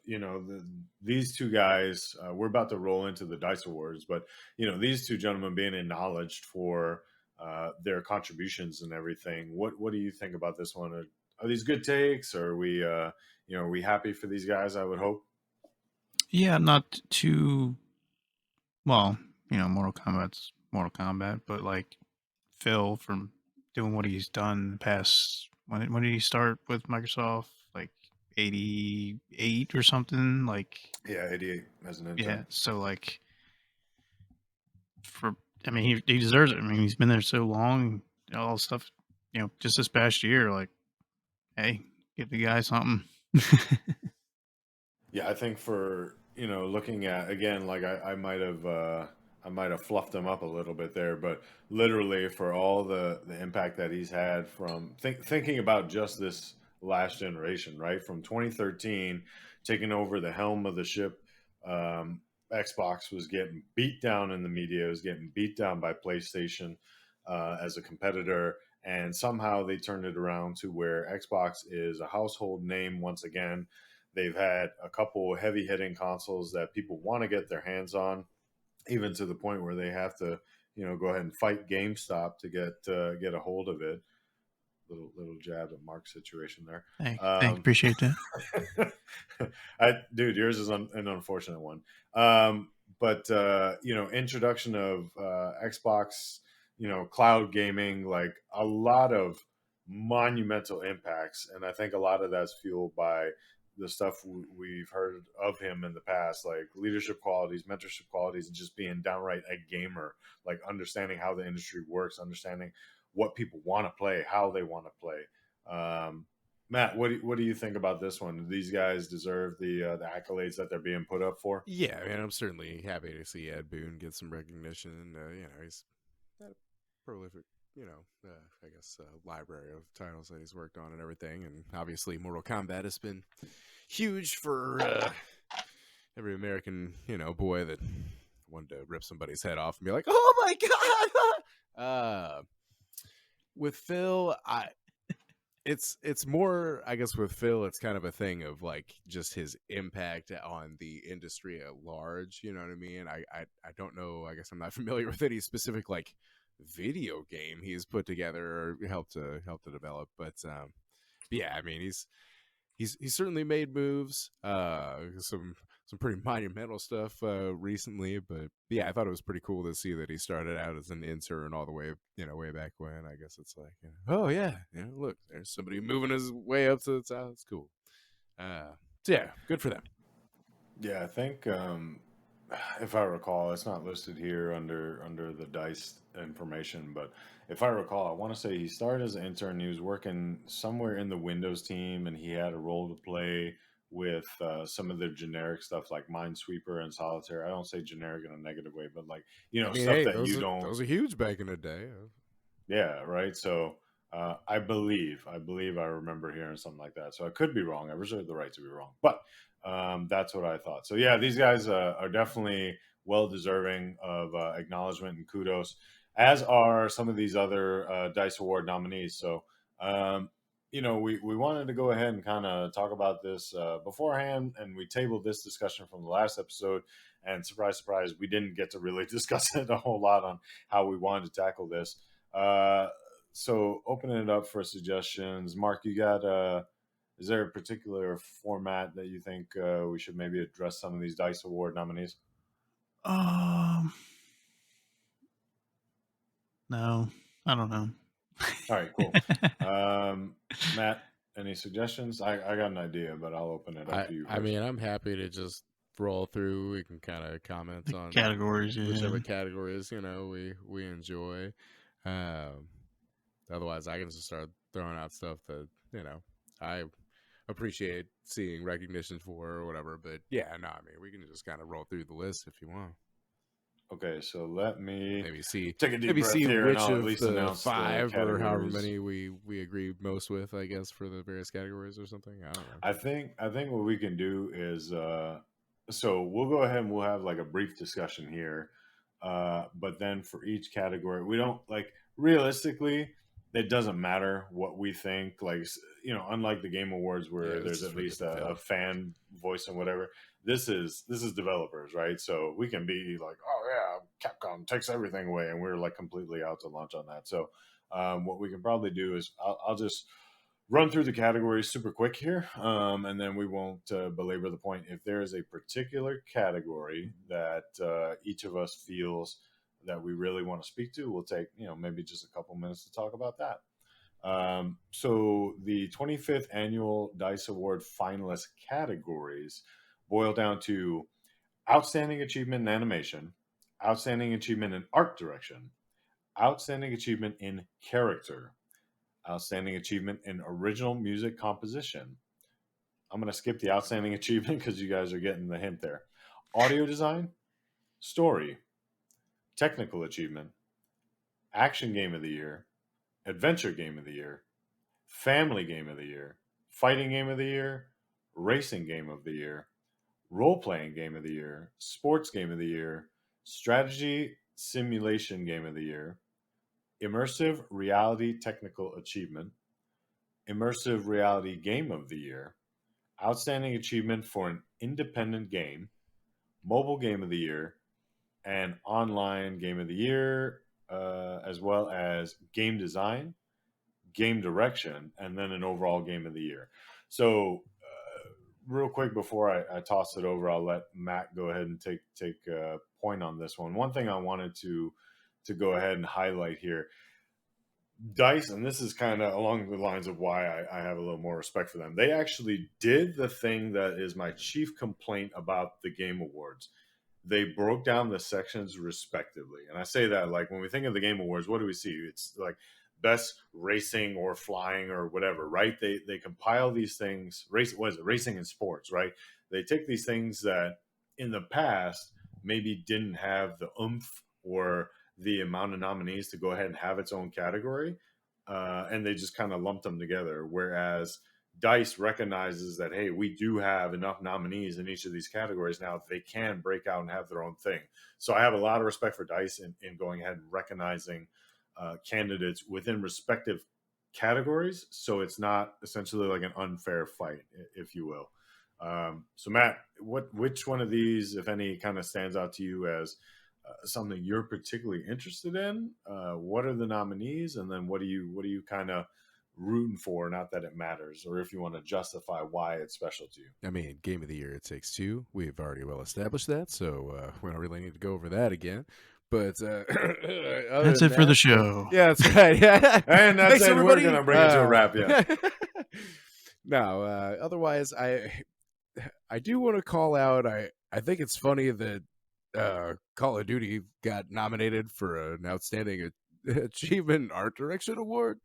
these two guys, we're about to roll into the Dice Awards, but these two gentlemen being acknowledged for their contributions and everything. What do you think about this one? Are these good takes? Are we are we happy for these guys? I would hope. Yeah, not too well. Mortal Kombat's Mortal Kombat, but like Phil from doing what he's done in the past. When did he start with Microsoft? Like 88 or something. Like 88 as an intern. Yeah, so like he deserves it. I mean, he's been there so long, all the stuff. Just this past year, like, hey, give the guy something. Yeah, I think for looking at again, like I might have fluffed him up a little bit there, but literally for all the impact that he's had from thinking about just this last generation, right? From 2013, taking over the helm of the ship, Xbox was getting beat down in the media, was getting beat down by PlayStation as a competitor, and somehow they turned it around to where Xbox is a household name once again. They've had a couple heavy hitting consoles that people want to get their hands on, even to the point where they have to, go ahead and fight GameStop to get a hold of it. Little jab at Mark's situation there. Hey, appreciate that. Dude, yours is an unfortunate one. But introduction of Xbox, cloud gaming, like a lot of monumental impacts, and I think a lot of that's fueled by the stuff we've heard of him in the past, like leadership qualities, mentorship qualities, and just being downright a gamer, like understanding how the industry works, understanding what people want to play, how they want to play. Matt, what do you think about this one? Do these guys deserve the accolades that they're being put up for? Yeah, I mean, I'm certainly happy to see Ed Boon get some recognition. He's got a prolific, I guess, library of titles that he's worked on and everything. And obviously, Mortal Kombat has been huge for every American, boy that wanted to rip somebody's head off and be like, "Oh my god!" With Phil, it's more, I guess, with Phil, it's kind of a thing of like just his impact on the industry at large. You know what I mean? I don't know. I guess I'm not familiar with any specific like video game he's put together or helped to develop, but yeah, I mean, he's certainly made moves, some pretty monumental stuff recently, but yeah, I thought it was pretty cool to see that he started out as an intern all the way, way back when. I guess it's like, oh yeah, look, there's somebody moving his way up to the top. It's cool. So yeah, good for them. Yeah, I think if I recall, it's not listed here under the DICE information, but if I recall, I want to say he started as an intern. He was working somewhere in the Windows team, and he had a role to play with some of the generic stuff like Minesweeper and Solitaire. I don't say generic in a negative way, but like stuff that you don't. Those are huge back in the day. Yeah, right. So I believe I remember hearing something like that. So I could be wrong. I reserve the right to be wrong, but that's what I thought. So yeah, these guys are definitely well deserving of acknowledgement and kudos, as are some of these other DICE Award nominees. So we wanted to go ahead and kind of talk about this beforehand, and we tabled this discussion from the last episode. And surprise, surprise, we didn't get to really discuss it a whole lot on how we wanted to tackle this. So opening it up for suggestions, Mark, you got Is there a particular format that you think we should maybe address some of these DICE Award nominees? No, I don't know. All right, cool. Matt, any suggestions? I got an idea, but I'll open it up to you first. I mean, I'm happy to just roll through. We can kind of comment on categories, whichever categories we enjoy. Otherwise, I can just start throwing out stuff that I appreciate seeing recognition for or whatever. But yeah, no, I mean, we can just kind of roll through the list if you want. Okay, so let me maybe see take a deep breath here, which and I'll of at least the announce 5 the or however categories. many we agree most with, I guess, for the various categories or something. I don't know. I think what we can do is so we'll go ahead and we'll have like a brief discussion here, but then for each category, we don't like realistically. It doesn't matter what we think. Like, you know, unlike the Game Awards where there's at least a fan voice and whatever. This is developers, right? So we can be like, oh yeah, Capcom takes everything away, and we're like completely out to lunch on that. So what we can probably do is I'll just run through the categories super quick here, and then we won't belabor the point. If there is a particular category that each of us feels that we really want to speak to, we'll take maybe just a couple minutes to talk about that. So the 25th annual DICE Award finalist categories boil down to outstanding achievement in animation, outstanding achievement in art direction, outstanding achievement in character, outstanding achievement in original music composition. I'm going to skip the outstanding achievement because you guys are getting the hint there. Audio design, story, technical achievement, action game of the year, adventure game of the year, family game of the year, fighting game of the year, racing game of the year, role-playing game of the year, sports game of the year, strategy simulation game of the year, immersive reality technical achievement, immersive reality game of the year, outstanding achievement for an independent game, mobile game of the year, and online game of the year, as well as game design, game direction, and then an overall game of the year. So real quick before I toss it over, I'll let Matt go ahead and take a point on this one. One thing I wanted to go ahead and highlight here, DICE, and this is kind of along the lines of why I have a little more respect for them. They actually did the thing that is my chief complaint about the Game Awards. They broke down the sections respectively. And I say that like when we think of the Game Awards, what do we see? It's like best racing or flying or whatever, right? They compile these things, racing and sports, right? They take these things that in the past maybe didn't have the oomph or the amount of nominees to go ahead and have its own category, and they just kind of lumped them together. Whereas DICE recognizes that, hey, we do have enough nominees in each of these categories now, they can break out and have their own thing. So I have a lot of respect for DICE in going ahead and recognizing candidates within respective categories, so it's not essentially like an unfair fight, if you will. So Matt, which one of these, if any, kind of stands out to you as something you're particularly interested in? What are the nominees, and then what are you kind of rooting for? Not that it matters, or if you want to justify why it's special to you. I mean, game of the year, It Takes Two. We've already well established that, so we don't really need to go over that again. But that's it for the show. Yeah, that's right. Yeah, and that's it. We're gonna bring it to a wrap. Yeah. No. Otherwise, I do want to call out. I think it's funny that Call of Duty got nominated for an outstanding achievement in art direction award.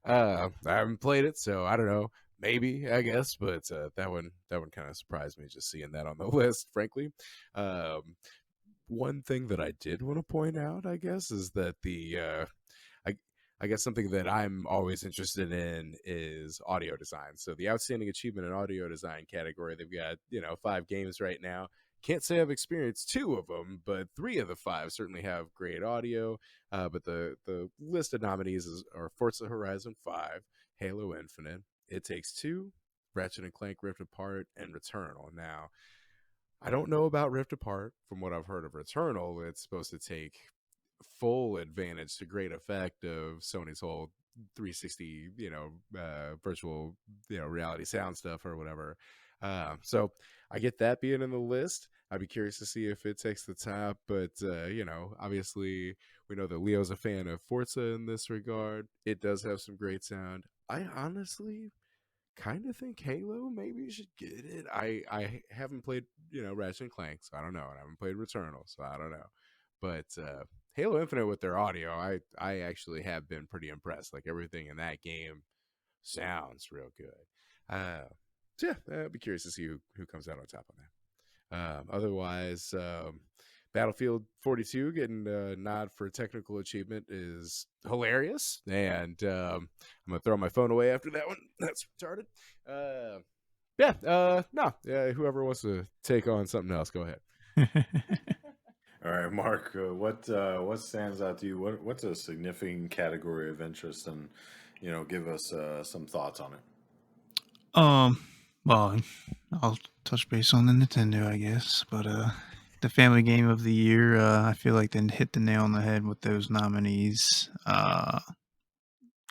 I haven't played it, so I don't know. Maybe, I guess, but that one kind of surprised me just seeing that on the list, frankly. One thing that I did want to point out, I guess, is that I guess something that I'm always interested in is audio design. So the outstanding achievement in audio design category, they've got 5 games right now. Can't say I've experienced 2 of them, but 3 of the 5 certainly have great audio. But the list of nominees are Forza Horizon 5, Halo Infinite, It Takes Two, Ratchet and Clank Rift Apart, and Returnal. Now, I don't know about Rift Apart. From what I've heard of Returnal, it's supposed to take full advantage to great effect of Sony's whole 360, virtual, reality sound stuff or whatever. So I get that being in the list. I'd be curious to see if it takes the top, but obviously we know that Leo's a fan of Forza in this regard. It does have some great sound. I honestly kind of think Halo maybe should get it. I haven't played Ratchet and Clank, so I don't know, and I haven't played Returnal, so I don't know. But Halo Infinite with their audio, I actually have been pretty impressed. Like everything in that game sounds real good. So yeah, I'd be curious to see who comes out on top on that. Otherwise, Battlefield 42 getting a nod for technical achievement is hilarious, and I'm gonna throw my phone away after that one. That's retarded. Whoever wants to take on something else, go ahead. All right, Mark, what stands out to you? What's a significant category of interest, and give us some thoughts on it. Well, I'll touch base on the Nintendo, I guess, but the family game of the year, I feel like they hit the nail on the head with those nominees. Kind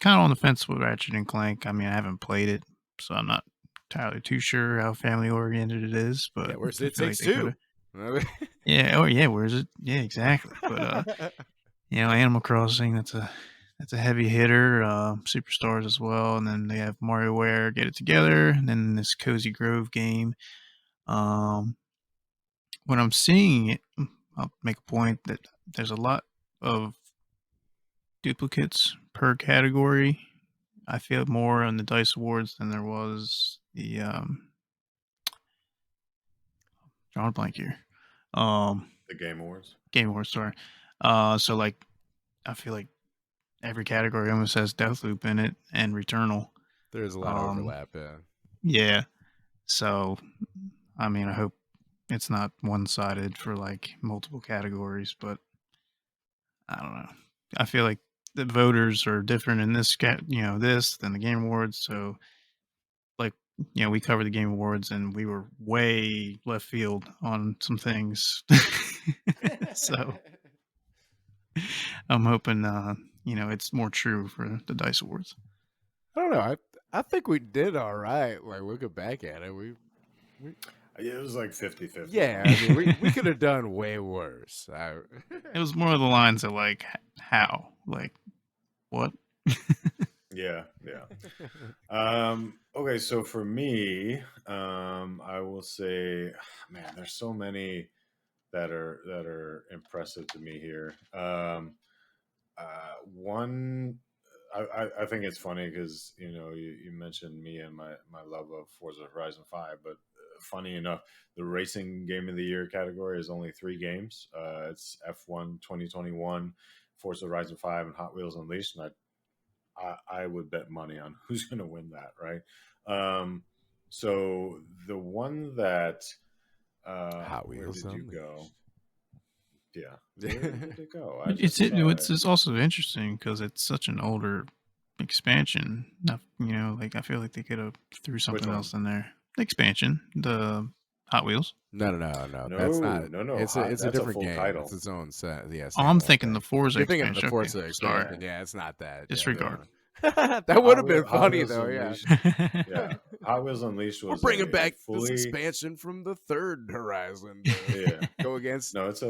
of on the fence with Ratchet and Clank. I mean, I haven't played it, so I'm not entirely too sure how family oriented it is. But where's It Takes Two? Where's it? Yeah, exactly. But Animal Crossing, that's a heavy hitter. Superstars as well, and then they have MarioWare, Get It Together, and then this Cozy Grove game. When I'm seeing it, I'll make a point that there's a lot of duplicates per category. I feel more on the DICE Awards than there was the drawing a blank here. The Game Awards. Game Awards, sorry. So like I feel like every category almost has Deathloop in it and Returnal. There's a lot of overlap, yeah. Yeah. So I mean, I hope it's not one-sided for like multiple categories, but I don't know. I feel like the voters are different in this this than the Game Awards. So like, we covered the Game Awards and we were way left field on some things. So I'm hoping, it's more true for the DICE Awards. I don't know. I think we did all right. Like looking back at it, it was like 50-50. Yeah, I mean, we could have done way worse. It was more of the lines of like, how, like, what? Yeah. Okay, so for me, I will say, man, there's so many that are impressive to me here. One, I think it's funny because you mentioned me and my love of Forza Horizon 5, but funny enough, the racing game of the year category is only 3 games. It's F1 2021, Forza Horizon 5, and Hot Wheels Unleashed, and I would bet money on who's going to win that, right? So the one that Hot Wheels where did you go? Yeah, where did it go? It's also interesting because it's such an older expansion. Like I feel like they could have threw something else in there. The expansion, the Hot Wheels. No. That's not. No. It's a different full game. title. It's its own set. Yeah. I'm thinking the Forza You're expansion. Thinking of the Forza expansion. Sorry. Yeah, it's not that. Disregard. That would have been funny though. Unleashed. Yeah. Yeah. Hot Wheels Unleashed was. We're bringing back this expansion from the third Horizon. Go against. No, it's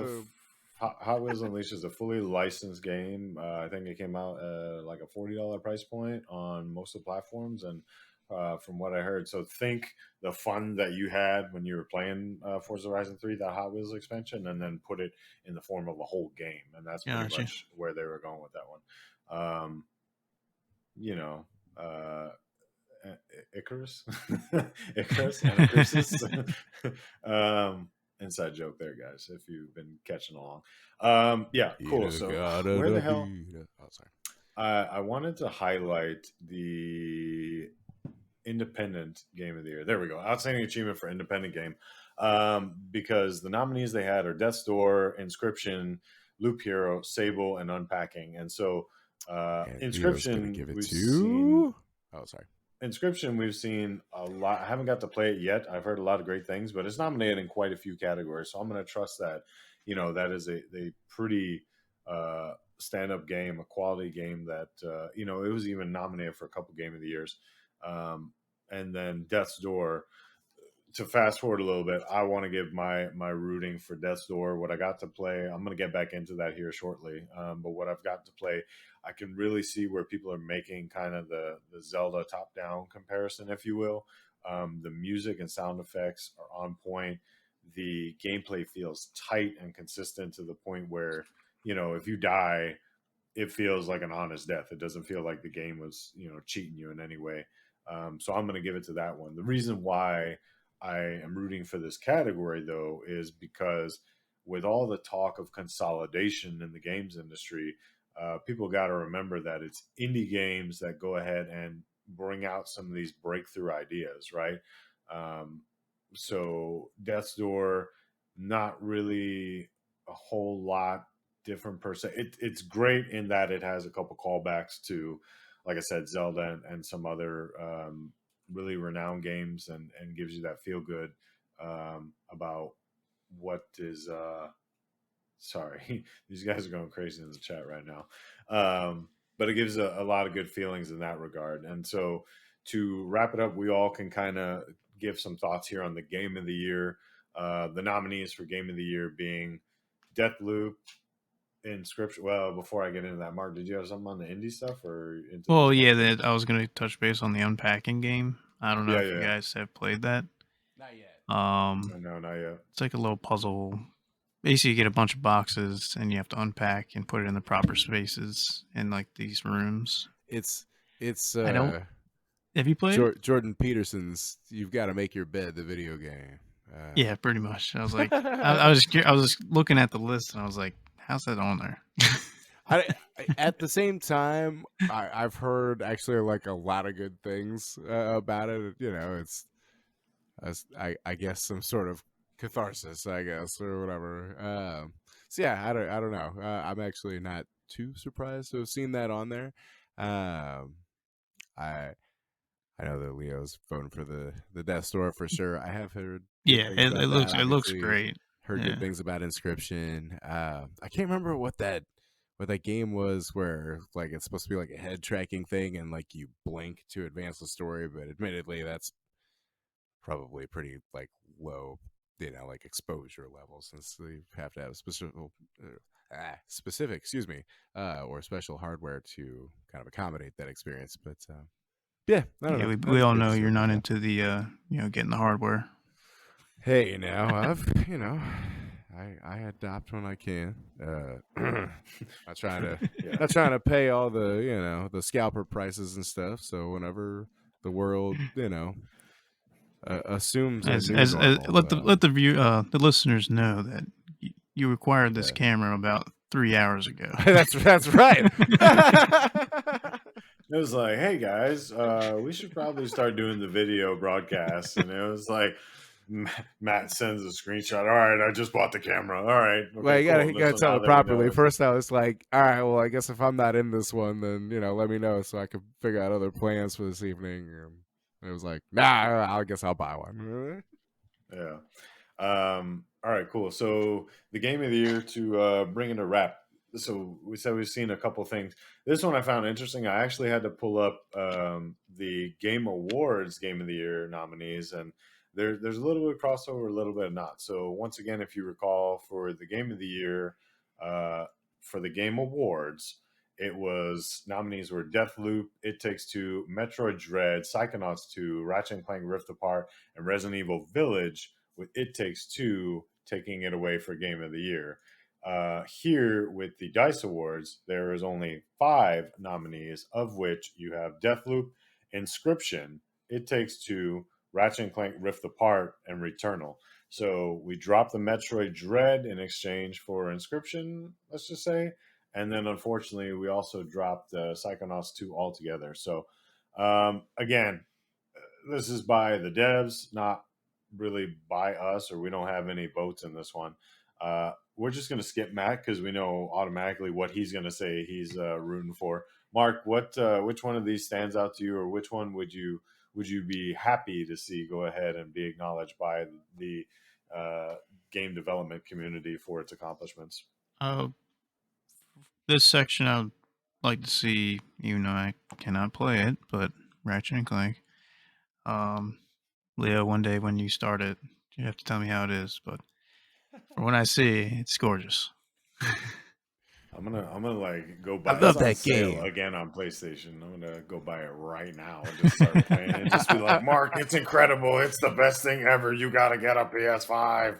Hot Wheels Unleashed is a fully licensed game. I think it came out like a $40 price point on most of the platforms, and from what I heard, so think the fun that you had when you were playing Forza Horizon 3, that Hot Wheels expansion, and then put it in the form of a whole game, and that's pretty much where they were going with that one. Icarus, Icarus. Inside joke there, guys, if you've been catching along. Yeah, cool. So where the hell? Oh, sorry. I wanted to highlight the independent game of the year. There we go. Outstanding achievement for independent game. Because the nominees they had are Death's Door, Inscription, Loop Hero, Sable, and Unpacking. And so Inscription, Inscription, we've seen a lot. I haven't got to play it yet. I've heard a lot of great things, but it's nominated in quite a few categories. So I'm going to trust that, that is a pretty stand-up game, a quality game that you know, it was even nominated for a couple Game of the Years. And then Death's Door. To fast forward a little bit, I want to give my rooting for Death's Door. What I got to play, I'm going to get back into that here shortly. But what I've got to play, I can really see where people are making kind of the Zelda top-down comparison, if you will. The music and sound effects are on point. The gameplay feels tight and consistent to the point where, you know, if you die, it feels like an honest death. It doesn't feel like the game was, you know, cheating you in any way. So I'm going to give it to that one. The reason why I am rooting for this category, though, is because with all the talk of consolidation in the games industry, people got to remember that it's indie games that go ahead and bring out some of these breakthrough ideas, right? So Death's Door, not really a whole lot different per se. It's great in that it has a couple callbacks to, like I said, Zelda and some other really renowned games, and gives you that feel good about what is sorry, these guys are going crazy in the chat right now. But it gives a lot of good feelings in that regard. And so to wrap it up, we all can kind of give some thoughts here on the Game of the Year. The nominees for Game of the Year being Deathloop, Inscription. Well, before I get into that, Mark, did you have something on the indie stuff or? Well, yeah, that I was going to touch base on the unpacking game. I don't know if you guys have played that. Not yet. No, not yet. It's like a little puzzle. Basically, you get a bunch of boxes and you have to unpack and put it in the proper spaces in like these rooms. It's I don't. Have you played Jordan Peterson's "You've Got to Make Your Bed" the video game? Yeah, pretty much. I was like, I was looking at the list and I was like, how's that on there? At the same time, I've heard actually like a lot of good things about it. You know, it's I guess some sort of catharsis, I guess, or whatever. So yeah, I don't know. I'm actually not too surprised to have seen that on there. I know that Leo's voting for the Death Door for sure. I have heard. Yeah, it looks great. Heard good things about Inscription. I can't remember what that game was, where like it's supposed to be like a head tracking thing and like you blink to advance the story, but admittedly that's probably pretty like low, you know, like exposure level, since you have to have specific, excuse me, or special hardware to kind of accommodate that experience. But yeah, I don't know. We all know you're not into the you know, getting the hardware. Hey, now I've, you know, I adopt when I can. Not trying to pay all the, you know, the scalper prices and stuff. So whenever the world, you know, assumes let the listeners know that you acquired this camera about 3 hours ago. That's right. It was like, hey guys, we should probably start doing the video broadcast. And it was like, Matt sends a screenshot. All right, I just bought the camera. All right. Okay, well, you gotta tell it properly. First, I was like, all right, well, I guess if I'm not in this one, then, you know, let me know so I can figure out other plans for this evening. And it was like, nah, I guess I'll buy one. Yeah. All right, cool. So the Game of the Year, to bring it a wrap. So we said we've seen a couple things. This one I found interesting. I actually had to pull up the Game Awards Game of the Year nominees, and there's a little bit of crossover, a little bit of not. So once again, if you recall, for the Game of the Year, for the Game Awards, it was nominees were Deathloop, It Takes Two, Metroid Dread, Psychonauts 2, Ratchet & Clank Rift Apart, and Resident Evil Village, with It Takes Two taking it away for Game of the Year. Here with the DICE Awards, there is only 5 nominees, of which you have Deathloop, Inscription, It Takes Two, Ratchet & Clank Rift Apart, and Returnal. So we dropped the Metroid Dread in exchange for Inscription, let's just say. And then, unfortunately, we also dropped Psychonauts 2 altogether. So, again, this is by the devs, not really by us, or we don't have any votes in this one. We're just going to skip Matt because we know automatically what he's going to say he's rooting for. Mark, which one of these stands out to you, or which one would you be happy to see go ahead and be acknowledged by the game development community for its accomplishments? this section I'd like to see, even though I cannot play it, but Ratchet and Clank. Leo, one day when you start it, you have to tell me how it is. But from what I see, it's gorgeous. I'm gonna like go I buy it. love It's on that sale game. again on PlayStation. I'm gonna go buy it right now and just start playing it. Just be like, Mark, it's incredible. It's the best thing ever. You gotta get a PS5.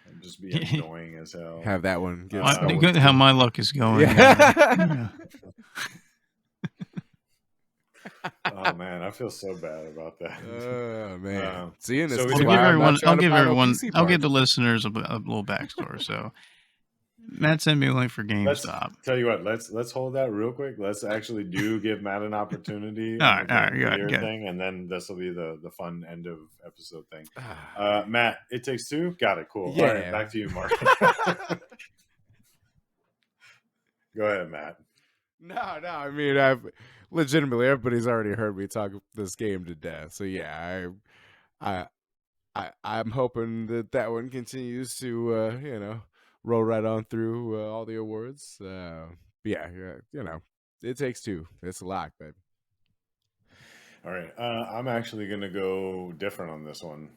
And just be annoying as hell. Have that one get Good how my luck is going. Yeah. Oh man, I feel so bad about that. Oh man, seeing this. So I'll give everyone. I'll give the listeners a little backstory. So, Matt sent me a link for GameStop. Tell you what, let's hold that real quick. Let's actually give Matt an opportunity all on right, the game thing, and then this will be the fun end of episode thing. Matt, It Takes Two, got it, cool. Yeah. All right, back to you, Mark. Go ahead, Matt. No. I mean, I've legitimately everybody's already heard me talk this game to death. So yeah, I'm hoping that one continues to roll right on through all the awards. Yeah, It Takes Two. It's a lock, babe. All right, I'm actually gonna go different on this one.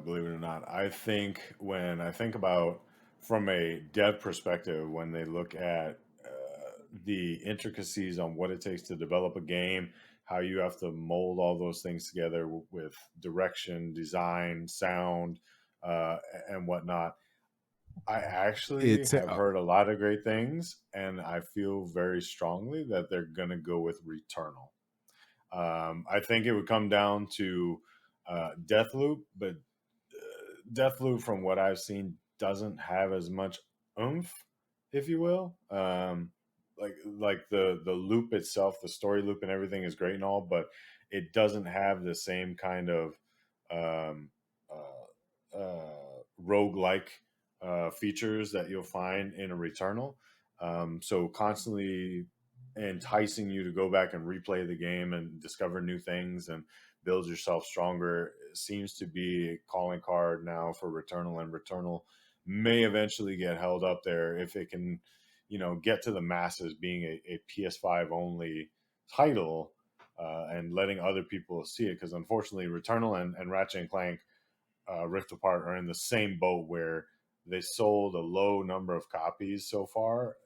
Believe it or not, I think when I think about from a dev perspective, when they look at the intricacies on what it takes to develop a game, how you have to mold all those things together with direction, design, sound, and whatnot. I actually have heard a lot of great things, and I feel very strongly that they're going to go with Returnal. I think it would come down to Deathloop, but Deathloop, from what I've seen, doesn't have as much oomph, if you will. Like the loop itself, the story loop and everything is great and all, but it doesn't have the same kind of um, roguelike features that you'll find in a Returnal. So constantly enticing you to go back and replay the game and discover new things and build yourself stronger seems to be a calling card now for Returnal, and Returnal may eventually get held up there if it can, get to the masses being a PS5 only title and letting other people see it. Because unfortunately, Returnal and Ratchet and Clank Rift Apart are in the same boat where they sold a low number of copies so far,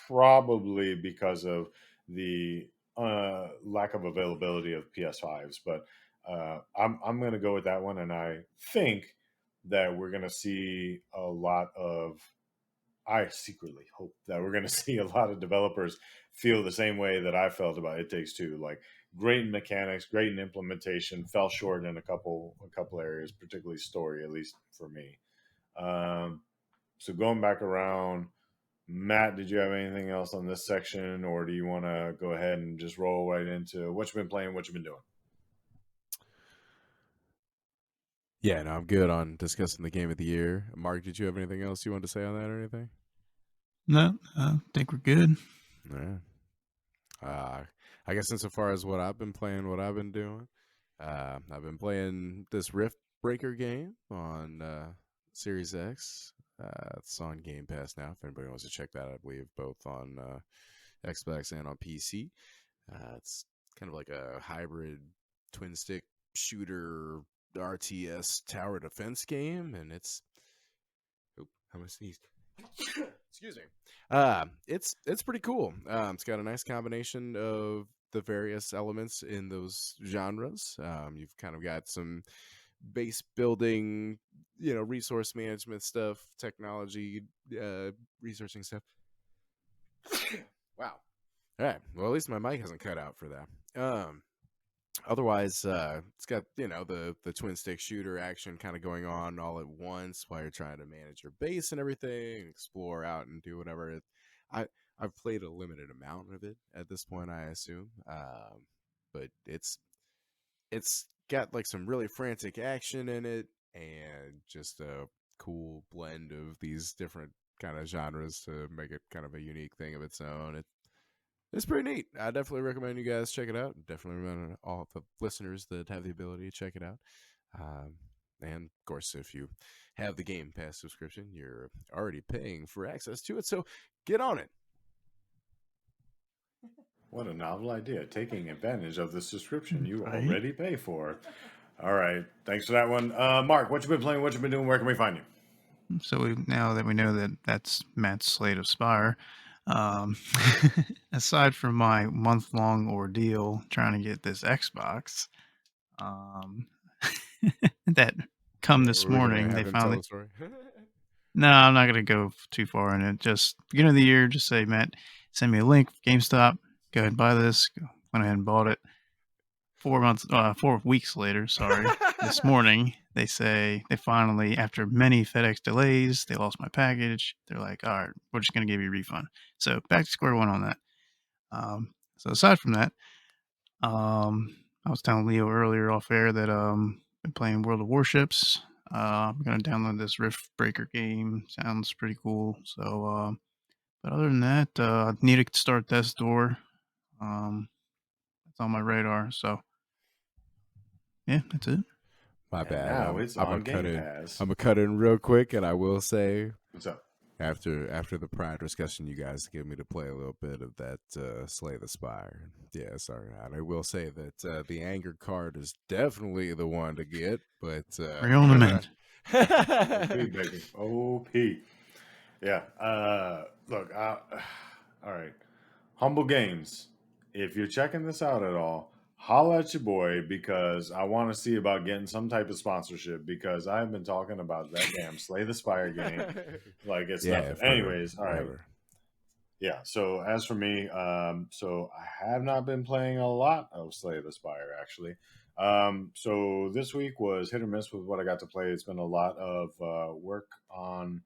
probably because of the lack of availability of PS5s. But I'm going to go with that one, and I think that we're going to see a lot of. I secretly hope that we're going to see a lot of developers feel the same way that I felt about It Takes Two. Like, great in mechanics, great in implementation, fell short in a couple areas, particularly story, at least for me. So going back around, Matt, did you have anything else on this section, or do you want to go ahead and just roll right into what you've been playing, what you've been doing? Yeah, no, I'm good on discussing the game of the year. Mark, did you have anything else you wanted to say on that or anything? No, I think we're good. All right. I guess insofar as what I've been playing, what I've been doing, I've been playing this Rift Breaker game on Series X. It's on Game Pass now. If anybody wants to check that out, I believe both on Xbox and on PC. It's kind of like a hybrid twin stick shooter RTS tower defense game, and it's how much sneezed. Excuse me. It's pretty cool. It's got a nice combination of the various elements in those genres. You've kind of got some base building, resource management stuff, technology, researching stuff. Wow. All right. Well, at least my mic hasn't cut out for that. Otherwise, it's got, the twin stick shooter action kind of going on all at once while you're trying to manage your base and everything, explore out and do whatever. I've played a limited amount of it at this point, I assume. But it's got like some really frantic action in it and just a cool blend of these different kind of genres to make it kind of a unique thing of its own. It's pretty neat. I definitely recommend you guys check it out. Definitely recommend all the listeners that have the ability to check it out. And of course, if you have the Game Pass subscription, you're already paying for access to it. So get on it. What a novel idea, taking advantage of the subscription you Right. already pay for. All right. Thanks for that one. Mark, what you been playing? What you been doing? Where can we find you? So now that we know that that's Matt's Slate of Spire, um, aside from my month-long ordeal trying to get this Xbox, um, that come this We're gonna morning, have they him tell finally. the story. No, I'm not gonna go too far in it. Just beginning of the year, just say, Matt, send me a link, GameStop, go ahead and buy this. Went ahead and bought it. 4 weeks later, this morning, they say they finally, after many FedEx delays, they lost my package. They're like, all right, we're just gonna give you a refund. So back to square one on that. So aside from that, I was telling Leo earlier off air that been playing World of Warships. I'm gonna download this Rift Breaker game. Sounds pretty cool. So, but other than that, I need to start Death's Door. That's on my radar. So, yeah, that's it. My And bad. now it's I'm on gonna cut Game in. Pass. I'm gonna cut in real quick, and I will say, What's up? after the prior discussion, you guys give me to play a little bit of that Slay the Spire. Yeah, sorry. I will say that the anger card is definitely the one to get, but Real on the mend. OP, baby. OP. Yeah. Look, all right. Humble Games. If you're checking this out at all, holla at your boy because I want to see about getting some type of sponsorship because I've been talking about that damn Slay the Spire game like it's nothing. Anyways, all right. Yeah. So as for me, so I have not been playing a lot of Slay the Spire actually. So this week was hit or miss with what I got to play. It's been a lot of work on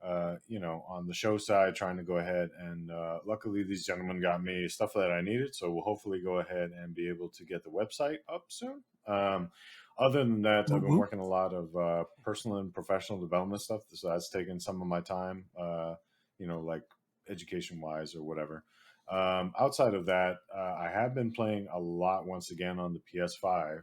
on the show side, trying to go ahead and luckily these gentlemen got me stuff that I needed. So we'll hopefully go ahead and be able to get the website up soon. Other than that, I've been working a lot of personal and professional development stuff. So that's taken some of my time, like education wise or whatever. Outside of that, I have been playing a lot once again on the PS5.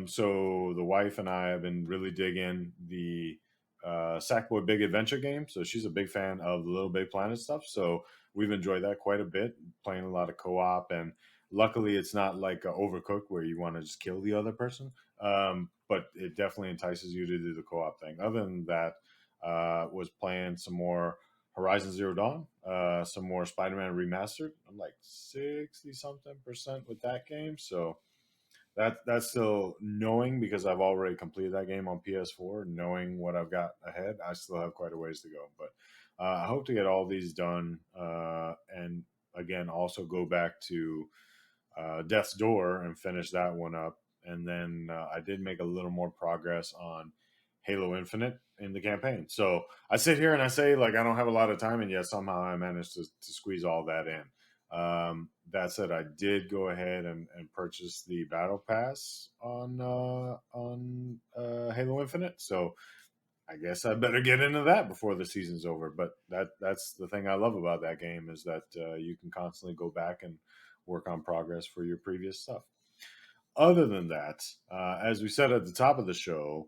So the wife and I have been really digging the Sackboy Big Adventure game. So she's a big fan of the Little Big Planet stuff. So we've enjoyed that quite a bit, playing a lot of co-op. And luckily, it's not like Overcooked where you want to just kill the other person. But it definitely entices you to do the co-op thing. Other than that, was playing some more Horizon Zero Dawn, some more Spider-Man Remastered. I'm like 60 something % with that game. So that's still knowing because I've already completed that game on PS4, knowing what I've got ahead. I still have quite a ways to go, but I hope to get all these done. And again, also go back to Death's Door and finish that one up. And then I did make a little more progress on Halo Infinite in the campaign. So I sit here and I say, like, I don't have a lot of time, and yet somehow I managed to squeeze all that in. That said, I did go ahead and purchase the Battle Pass on Halo Infinite. So I guess I better get into that before the season's over. But that's the thing I love about that game is that you can constantly go back and work on progress for your previous stuff. Other than that, as we said at the top of the show,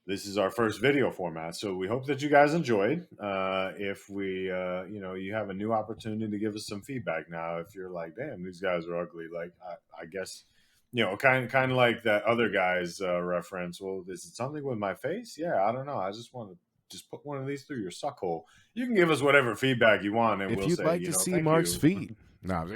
this is our first video format, so we hope that you guys enjoyed. If we, you have a new opportunity to give us some feedback now. If you're like, damn, these guys are ugly, like I guess, kind of like that other guy's reference. Well, is it something with my face? Yeah, I don't know. I just want to just put one of these through your suck hole. You can give us whatever feedback you want, and if we'll you'd say, like to see thank Mark's you. feet, no.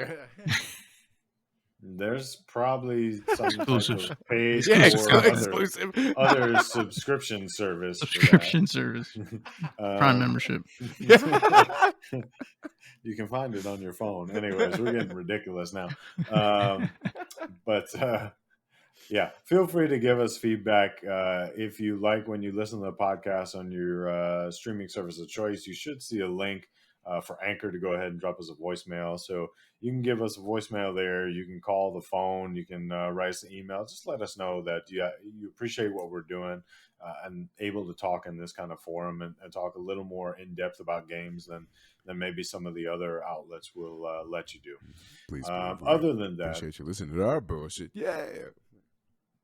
There's probably some Exclusive. type of paid Yeah, or exclusive. other subscription service. Subscription service. Prime membership. You can find it on your phone. Anyways, we're getting ridiculous now. But yeah, feel free to give us feedback. If you like when you listen to the podcast on your streaming service of choice, you should see a link for Anchor to go ahead and drop us a voicemail. So you can give us a voicemail there. You can call the phone. You can write us an email. Just let us know that you appreciate what we're doing and able to talk in this kind of forum and talk a little more in depth about games than maybe some of the other outlets will let you do. Please, other than that, appreciate you listening to our bullshit. Yeah.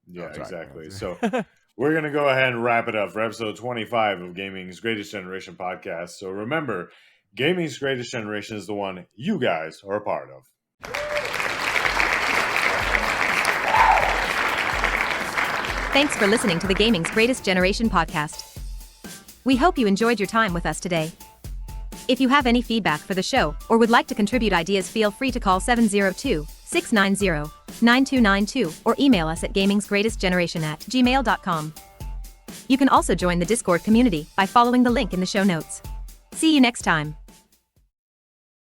Yeah, sorry, exactly. So we're going to go ahead and wrap it up for episode 25 of Gaming's Greatest Generation podcast. So remember, Gaming's greatest generation is the one you guys are a part of. Thanks for listening to the Gaming's Greatest Generation podcast. We hope you enjoyed your time with us today. If you have any feedback for the show or would like to contribute ideas, feel free to call 702-690-9292 or email us at gamingsgreatestgeneration@gmail.com. You can also join the Discord community by following the link in the show notes. See you next time.